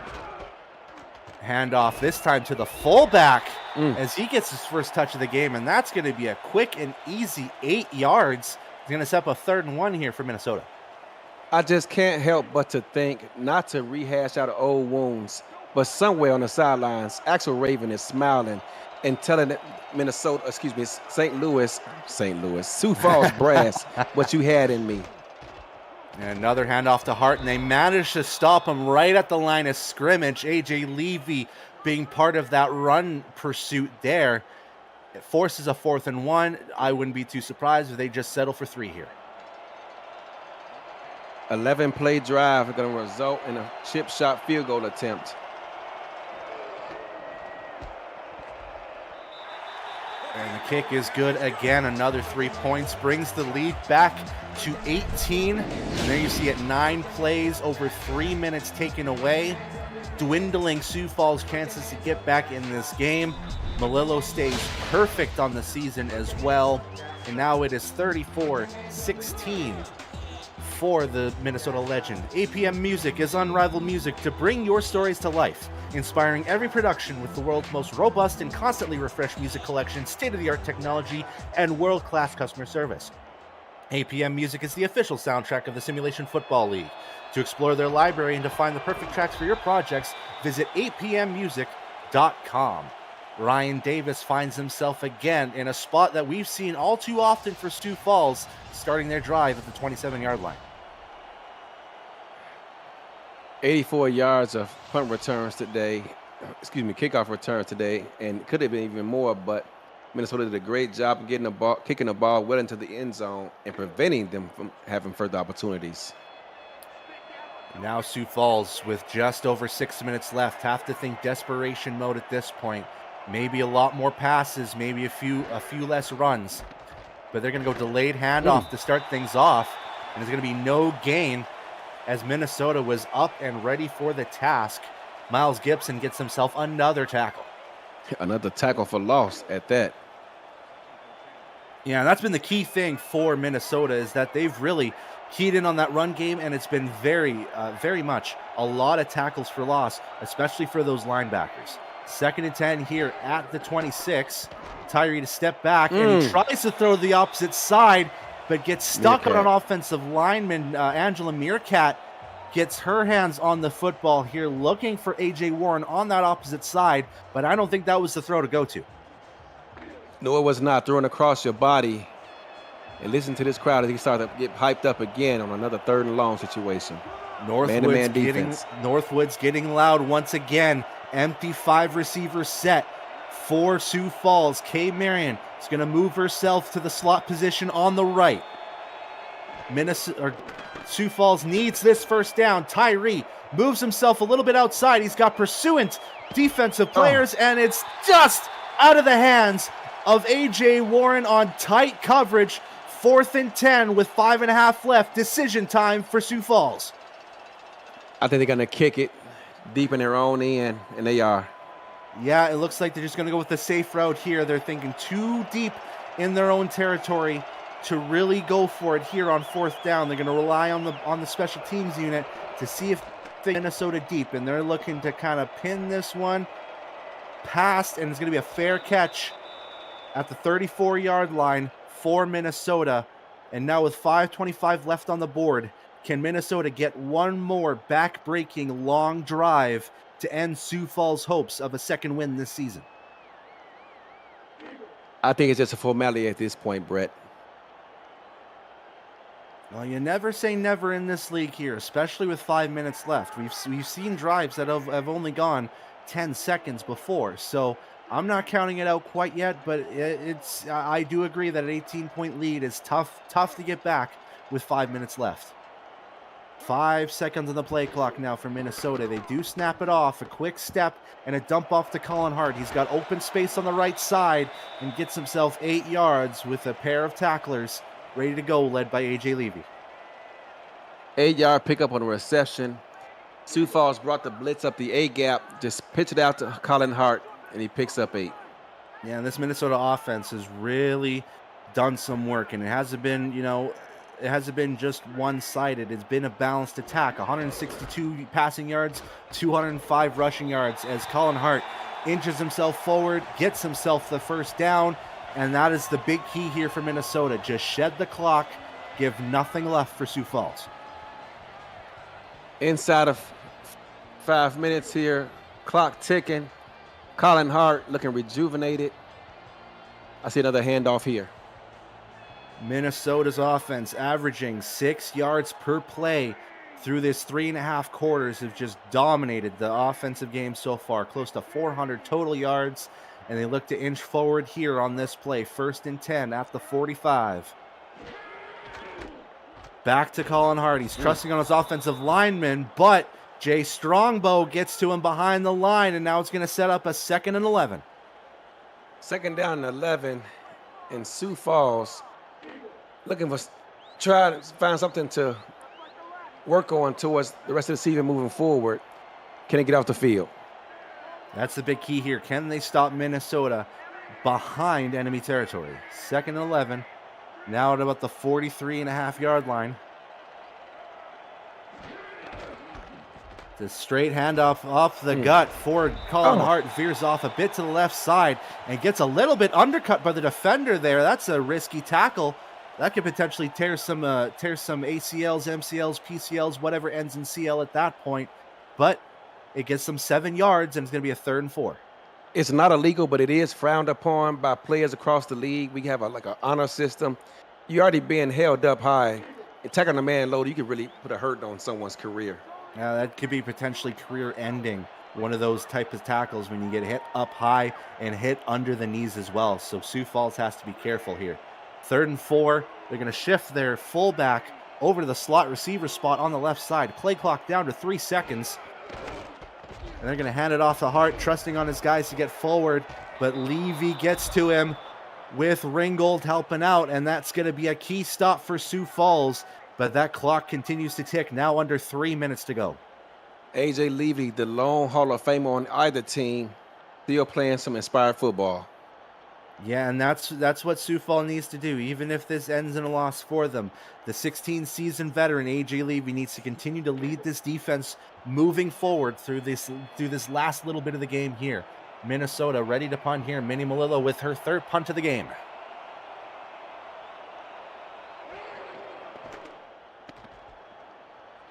Handoff this time to the fullback as he gets his first touch of the game, and that's going to be a quick and easy 8 yards. He's going to set up a 3rd and 1 here for Minnesota. I just can't help but to think, not to rehash out old wounds, but somewhere on the sidelines, Axel Raven is smiling and telling St. Louis, Sioux Falls brass, what you had in me. And another handoff to Hart, and they managed to stop him right at the line of scrimmage. A.J. Levy being part of that run pursuit there. It forces a 4th and 1. I wouldn't be too surprised if they just settle for 3 here. 11-play drive are going to result in a chip shot field goal attempt. And the kick is good again. Another 3 points brings the lead back to 18. And there you see it, 9 plays, over 3 minutes taken away. dwindling Sioux Falls' chances to get back in this game. Melillo stays perfect on the season as well. And now it is 34-16 for the Minnesota Legend. APM Music is unrivaled music to bring your stories to life, inspiring every production with the world's most robust and constantly refreshed music collection, state-of-the-art technology, and world-class customer service. APM Music is the official soundtrack of the Simulation Football League. To explore their library and to find the perfect tracks for your projects, visit apmmusic.com. Ryan Davis finds himself again in a spot that we've seen all too often for Sioux Falls, starting their drive at the 27-yard line. 84 yards of punt returns today. Kickoff returns today, and could have been even more, but Minnesota did a great job of getting the ball, kicking the ball well into the end zone and preventing them from having further opportunities. Now Sioux Falls, with just over 6 minutes left, have to think desperation mode at this point. Maybe a lot more passes, maybe a few less runs. But they're going to go delayed handoff to start things off. And there's going to be no gain as Minnesota was up and ready for the task. Miles Gibson gets himself another tackle. Another tackle for loss at that. Yeah, that's been the key thing for Minnesota, is that they've really keyed in on that run game, and it's been very much a lot of tackles for loss, especially for those linebackers. 2nd and 10 here at the 26. Tyree to step back, and he tries to throw the opposite side, but gets stuck on an offensive lineman. Angela Meerkat gets her hands on the football here, looking for A.J. Warren on that opposite side, but I don't think that was the throw to go to. No, it was not. Throwing across your body. And listen to this crowd as he started to get hyped up again on another 3rd and long situation. Northwood's getting loud once again. Empty 5-receiver set for Sioux Falls. Kay Marion is going to move herself to the slot position on the right. Sioux Falls needs this first down. Tyree moves himself a little bit outside. He's got pursuant defensive players, and it's just out of the hands of A.J. Warren on tight coverage. 4th and 10 with 5.5 left. Decision time for Sioux Falls. I think they're going to kick it deep in their own end, and they are. Yeah, it looks like they're just going to go with the safe route here. They're thinking too deep in their own territory to really go for it here on 4th down. They're going to rely on the special teams unit to see if they Minnesota deep, and they're looking to kind of pin this one past, and it's going to be a fair catch at the 34-yard line for Minnesota. And now with 5:25 left on the board, can Minnesota get one more back-breaking long drive to end Sioux Falls' hopes of a second win this season? I think it's just a formality at this point, Brett. Well, you never say never in this league here, especially with 5 minutes left. We've seen drives that have only gone 10 seconds before, so I'm not counting it out quite yet, but I do agree that an 18-point lead is tough to get back with 5 minutes left. 5 seconds on the play clock now for Minnesota. They do snap it off, a quick step and a dump off to Colin Hart. He's got open space on the right side and gets himself 8 yards with a pair of tacklers ready to go, led by A.J. Levy. 8-yard pickup on the reception. Sioux Falls brought the blitz up the A-gap, just pitched it out to Colin Hart, and he picks up 8. Yeah, and this Minnesota offense has really done some work, and it hasn't been just one-sided. It's been a balanced attack. 162 passing yards, 205 rushing yards as Colin Hart inches himself forward, gets himself the first down, and that is the big key here for Minnesota. Just shed the clock, give nothing left for Sioux Falls. Inside of 5 minutes here, clock ticking. Colin Hart looking rejuvenated. I see another handoff here. Minnesota's offense averaging 6 yards per play through this 3.5 quarters have just dominated the offensive game so far. Close to 400 total yards, and they look to inch forward here on this play. 1st and 10 at the 45. Back to Colin Hart. He's trusting on his offensive lineman, but Jay Strongbow gets to him behind the line, and now it's going to set up a 2nd and 11. 2nd down and 11, and Sioux Falls looking for try to find something to work on towards the rest of the season moving forward. Can he get off the field? That's the big key here. Can they stop Minnesota behind enemy territory? 2nd and 11. Now at about the 43.5-yard line. The straight handoff off the gut for Colin Hart, veers off a bit to the left side and gets a little bit undercut by the defender there. That's a risky tackle. That could potentially tear some ACLs, MCLs, PCLs, whatever ends in CL at that point. But it gets them 7 yards, and it's going to be a 3rd and 4. It's not illegal, but it is frowned upon by players across the league. We have an honor system. You're already being held up high. Attacking a man low, you could really put a hurt on someone's career. Now that could be potentially career-ending. One of those type of tackles when you get hit up high and hit under the knees as well. So Sioux Falls has to be careful here. 3rd and 4. They're going to shift their fullback over to the slot receiver spot on the left side. Play clock down to 3 seconds. And they're going to hand it off to Hart, trusting on his guys to get forward. But Levy gets to him with Ringgold helping out. And that's going to be a key stop for Sioux Falls. But that clock continues to tick, now under 3 minutes to go. A.J. Levy, the lone Hall of Famer on either team, still playing some inspired football. Yeah, and that's what Sioux Falls needs to do, even if this ends in a loss for them. The 16-season veteran, A.J. Levy, needs to continue to lead this defense moving forward through this last little bit of the game here. Minnesota ready to punt here. Minnie Malillo with her 3rd punt of the game.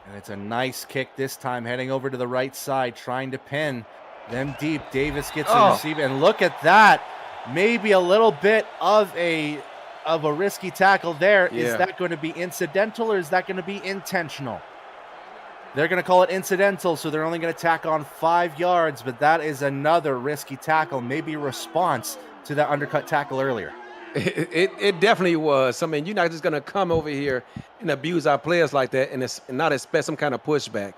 And it's a nice kick this time, heading over to the right side, trying to pin them deep. Davis gets a receive, and look at that. Maybe a little bit of a risky tackle there. Yeah. Is that going to be incidental or is that going to be intentional? They're going to call it incidental, so they're only going to tack on 5 yards, but that is another risky tackle, maybe a response to that undercut tackle earlier. It definitely was. I mean, you're not just going to come over here and abuse our players like that and not expect some kind of pushback.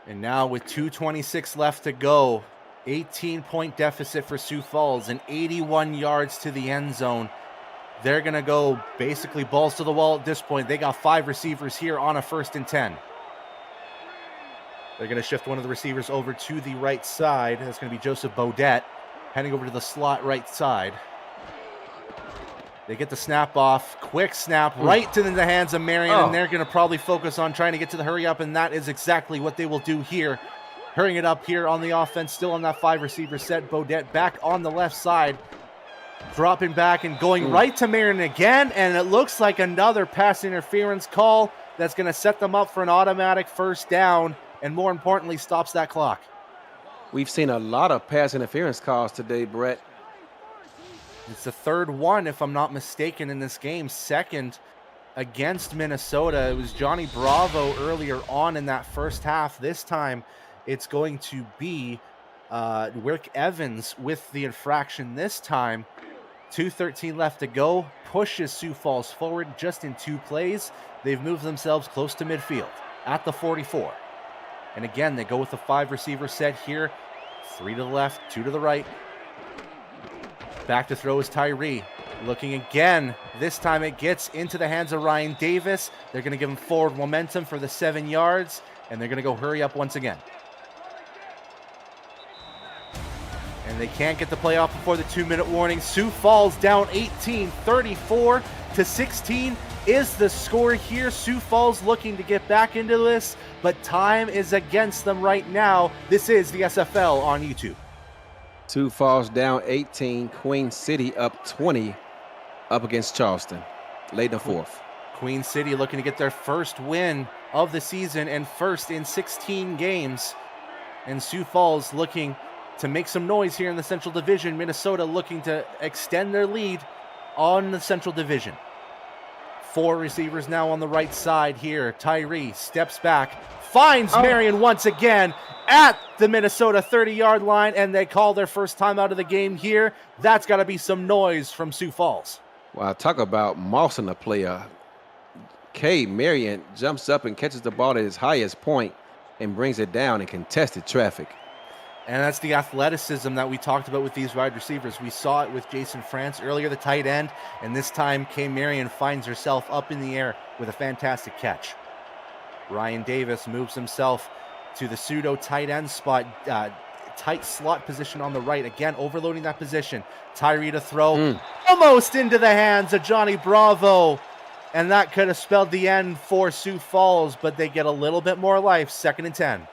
And now with 2:26 left to go, 18-point deficit for Sioux Falls and 81 yards to the end zone. They're going to go basically balls to the wall at this point. They got 5 receivers here on a 1st and 10. They're going to shift one of the receivers over to the right side. That's going to be Joseph Bodette, heading over to the slot right side. They get the snap off. Quick snap right to the hands of Marion, and they're going to probably focus on trying to get to the hurry up, and that is exactly what they will do here. Hurrying it up here on the offense, still on that 5-receiver set. Bodette back on the left side, dropping back and going right to Marion again, and it looks like another pass interference call that's going to set them up for an automatic 1st down, and more importantly, stops that clock. We've seen a lot of pass interference calls today, Brett. It's the 3rd one, if I'm not mistaken, in this game. 2nd against Minnesota. It was Johnny Bravo earlier on in that 1st half. This time, it's going to be Rick Evans with the infraction this time. 2:13 left to go. Pushes Sioux Falls forward just in 2 plays. They've moved themselves close to midfield at the 44. And again, they go with the 5-receiver set here. 3 to the left, 2 to the right. Back to throw is Tyree. Looking again. This time it gets into the hands of Ryan Davis. They're going to give him forward momentum for the 7 yards, and they're going to go hurry up once again. And they can't get the play off before the 2-minute warning. Sioux Falls down 18, 34-16 is the score here. Sioux Falls looking to get back into this, but time is against them right now. This is the SFL on YouTube. Sioux Falls down 18, Queen City up 20 up against Charleston, late in the 4th. Queen City looking to get their 1st win of the season and 1st in 16 games. And Sioux Falls looking to make some noise here in the Central Division. Minnesota looking to extend their lead on the Central Division. 4 receivers now on the right side here. Tyree steps back, finds Marion once again at the Minnesota 30-yard line, and they call their 1st time out of the game here. That's got to be some noise from Sioux Falls. Well, talk about mossing the player. Marion jumps up and catches the ball at his highest point and brings it down in contested traffic. And that's the athleticism that we talked about with these wide receivers. We saw it with Jason France earlier, the tight end, and this time Marion finds herself up in the air with a fantastic catch. Ryan Davis moves himself to the pseudo tight end spot, tight slot position on the right. Again, overloading that position. Tyree to throw, almost into the hands of Johnny Bravo. And that could have spelled the end for Sioux Falls, but they get a little bit more life. 2nd and 10.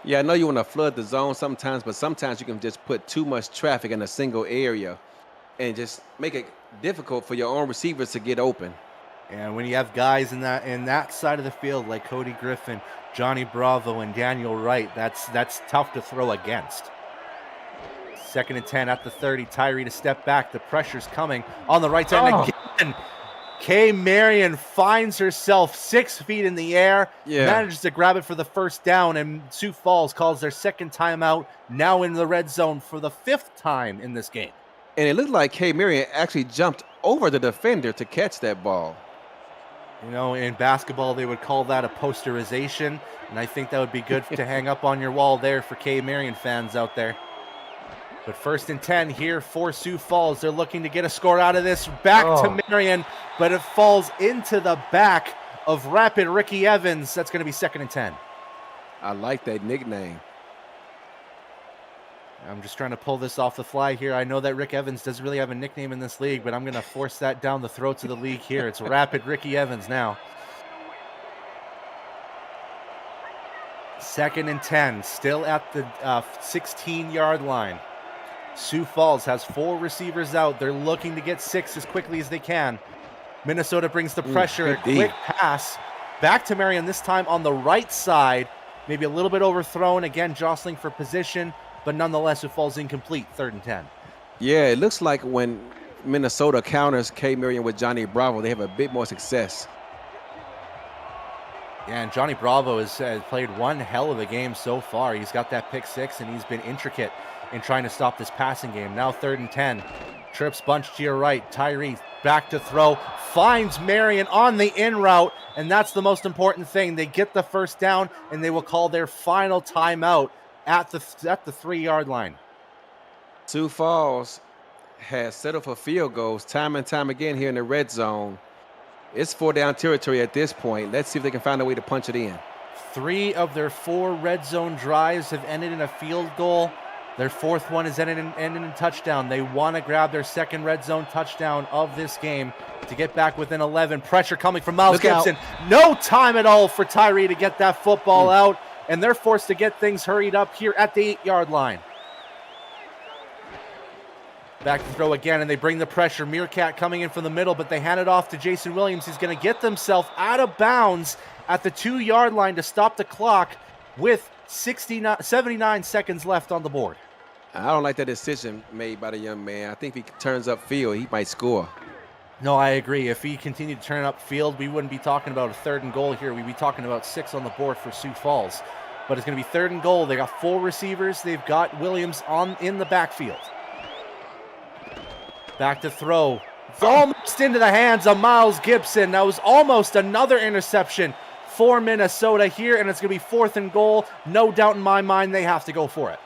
Yeah, I know you want to flood the zone sometimes, but sometimes you can just put too much traffic in a single area and just make it difficult for your own receivers to get open. And when you have guys in that side of the field like Cody Griffin, Johnny Bravo, and Daniel Wright, that's tough to throw against. 2nd and 10 at the 30. Tyree to step back. The pressure's coming on the right side again. Kay Marion finds herself 6 feet in the air, manages to grab it for the first down, and Sioux Falls calls their second timeout, now in the red zone for the 5th time in this game. And it looked like Kay Marion actually jumped over the defender to catch that ball. You know, in basketball, they would call that a posterization, and I think that would be good to hang up on your wall there for Kay Marion fans out there. But 1st and 10 here for Sioux Falls. They're looking to get a score out of this. Back to Marion, but it falls into the back of Rapid Ricky Evans. That's going to be 2nd and 10. I like that nickname. I'm just trying to pull this off the fly here. I know that Rick Evans doesn't really have a nickname in this league, but I'm going to force that down the throats of the league here. It's Rapid Ricky Evans now. 2nd and 10, still at the 16-yard line. Sioux Falls has 4 receivers out. They're looking to get 6 as quickly as they can. Minnesota brings the pressure. A quick pass back to Marion, this time on the right side. Maybe a little bit overthrown. Again, jostling for position, but nonetheless, it falls incomplete. 3rd and 10. Yeah, it looks like when Minnesota counters Kay Marion with Johnny Bravo, they have a bit more success. Yeah, and Johnny Bravo has played one hell of a game so far. He's got that pick 6, and he's been intricate in trying to stop this passing game. Now 3rd and 10. Trips bunch to your right. Tyree back to throw. Finds Marion on the in route, and that's the most important thing. They get the first down, and they will call their final timeout at the 3-yard line. Sioux Falls has settled for field goals time and time again here in the red zone. It's 4-down territory at this point. Let's see if they can find a way to punch it in. 3 of their 4 red zone drives have ended in a field goal. Their 4th one is ended in a touchdown. They want to grab their 2nd red zone touchdown of this game to get back within 11. Pressure coming from Miles Gibson. No time at all for Tyree to get that football out, and they're forced to get things hurried up here at the 8-yard line. Back to throw again, and they bring the pressure. Meerkat coming in from the middle, but they hand it off to Jason Williams. He's going to get themselves out of bounds at the 2-yard line to stop the clock with 79 seconds left on the board. I don't like that decision made by the young man. I think if he turns up field, he might score. No, I agree. If he continued to turn up field, we wouldn't be talking about a 3rd and goal here. We'd be talking about 6 on the board for Sioux Falls. But it's going to be 3rd and goal. They got 4 receivers. They've got Williams in the backfield. Back to throw. It's almost into the hands of Miles Gibson. That was almost another interception for Minnesota here, and it's going to be 4th and goal. No doubt in my mind they have to go for it.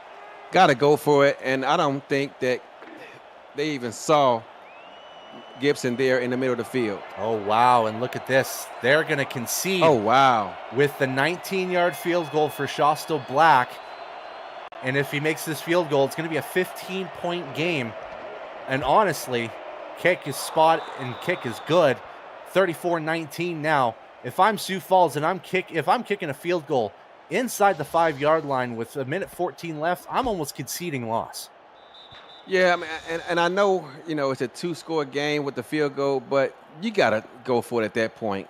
Got to go for it, and I don't think that they even saw Gibson there in the middle of the field. Oh, wow, and look at this. They're going to concede. Oh, wow. With the 19-yard field goal for Shostal Black, and if he makes this field goal, it's going to be a 15-point game. And honestly, kick is good. 34-19 now. If I'm Sioux Falls and if I'm kicking a field goal inside the 5-yard line with 1:14 left, I'm almost conceding loss. Yeah, I mean, and I know, it's a 2-score game with the field goal, but you got to go for it at that point.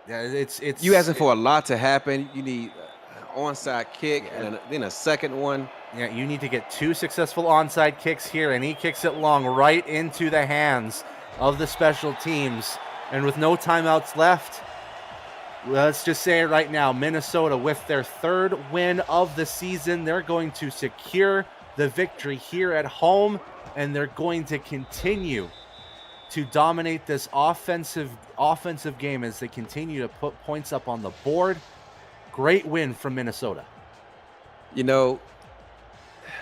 Yeah, it's you asking for a lot to happen. You need an onside kick and then a second one. Yeah, you need to get 2 successful onside kicks here, and he kicks it long right into the hands of the special teams. And with no timeouts left, let's just say it right now, Minnesota, with their 3rd win of the season, they're going to secure the victory here at home, and they're going to continue to dominate this offensive game as they continue to put points up on the board. Great win from Minnesota.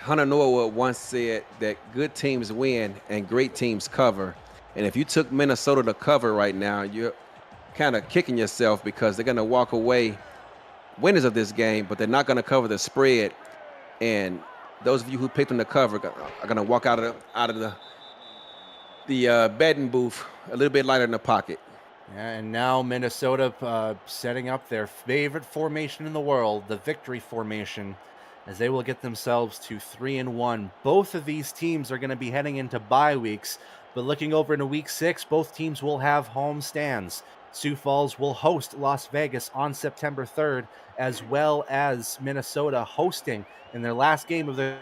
Hunter Norwood once said that good teams win and great teams cover. And if you took Minnesota to cover right now, you're kind of kicking yourself because they're going to walk away winners of this game, but they're not going to cover the spread. And those of you who picked them to cover are going to walk out of the betting booth a little bit lighter in the pocket. Yeah, and now Minnesota setting up their favorite formation in the world, the victory formation, as they will get themselves to 3-1. Both of these teams are going to be heading into bye weeks, but looking over into week 6, both teams will have home stands. Sioux Falls will host Las Vegas on September 3rd, as well as Minnesota hosting in their last game of the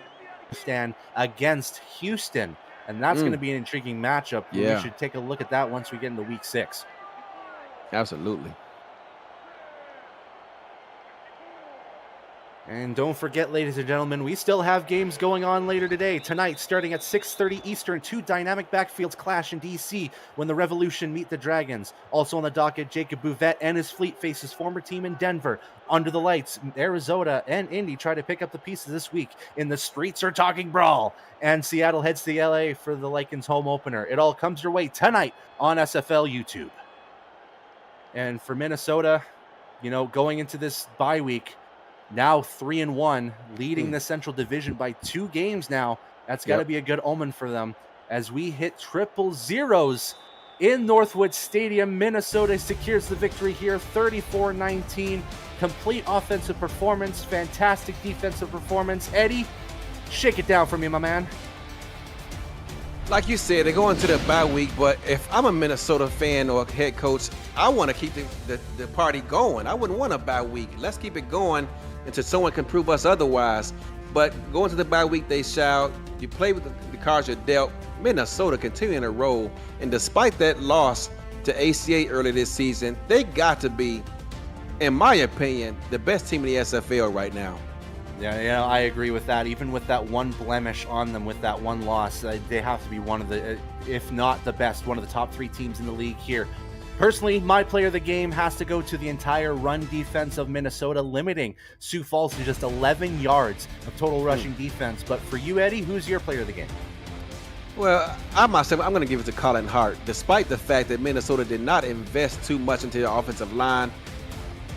stand against Houston. And that's going to be an intriguing matchup. Yeah. We should take a look at that once we get into week 6. Absolutely. And don't forget, ladies and gentlemen, we still have games going on later today. Tonight, starting at 6:30 Eastern, 2 dynamic backfields clash in D.C. when the Revolution meet the Dragons. Also on the docket, Jacob Bouvet and his fleet face his former team in Denver. Under the lights, Arizona and Indy try to pick up the pieces this week in the Streets Are Talking Brawl. And Seattle heads to L.A. for the Lycans home opener. It all comes your way tonight on SFL YouTube. And for Minnesota, going into this bye week, now 3-1, leading the Central Division by 2 games now. That's got to be a good omen for them. As we hit triple zeros in Northwood Stadium, Minnesota secures the victory here, 34-19. Complete offensive performance, fantastic defensive performance. Eddie, shake it down for me, my man. Like you said, they're going to the bye week, but if I'm a Minnesota fan or head coach, I want to keep the party going. I wouldn't want a bye week. Let's keep it going until someone can prove us otherwise. But going to the bye week, they shout. You play with the cards you're dealt. Minnesota continuing to roll. And despite that loss to ACA earlier this season, they got to be, in my opinion, the best team in the SFL right now. Yeah, I agree with that. Even with that one blemish on them, with that one loss, they have to be one of the, if not the best, one of the top 3 teams in the league here. Personally, my player of the game has to go to the entire run defense of Minnesota, limiting Sioux Falls to just 11 yards of total rushing defense. But for you, Eddie, who's your player of the game? Well, I'm going to give it to Colin Hart. Despite the fact that Minnesota did not invest too much into their offensive line,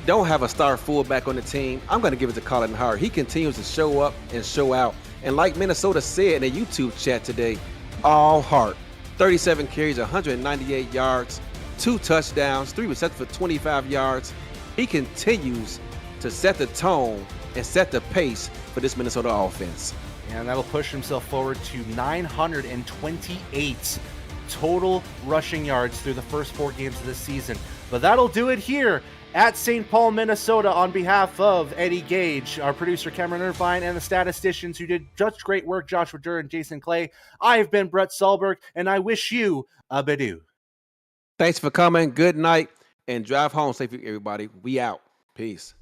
don't have a star fullback on the team, I'm going to give it to Colin Hart. He continues to show up and show out. And like Minnesota said in the YouTube chat today, all Hart. 37 carries, 198 yards, 2 touchdowns, 3 receptions for 25 yards. He continues to set the tone and set the pace for this Minnesota offense. And that'll push himself forward to 928 total rushing yards through the first 4 games of this season. But that'll do it here at St. Paul, Minnesota. On behalf of Eddie Gage, our producer Cameron Irvine, and the statisticians who did such great work, Joshua Durr and Jason Clay, I've been Brett Solberg, and I wish you a bidoo. Thanks for coming. Good night, and drive home safely, everybody. We out. Peace.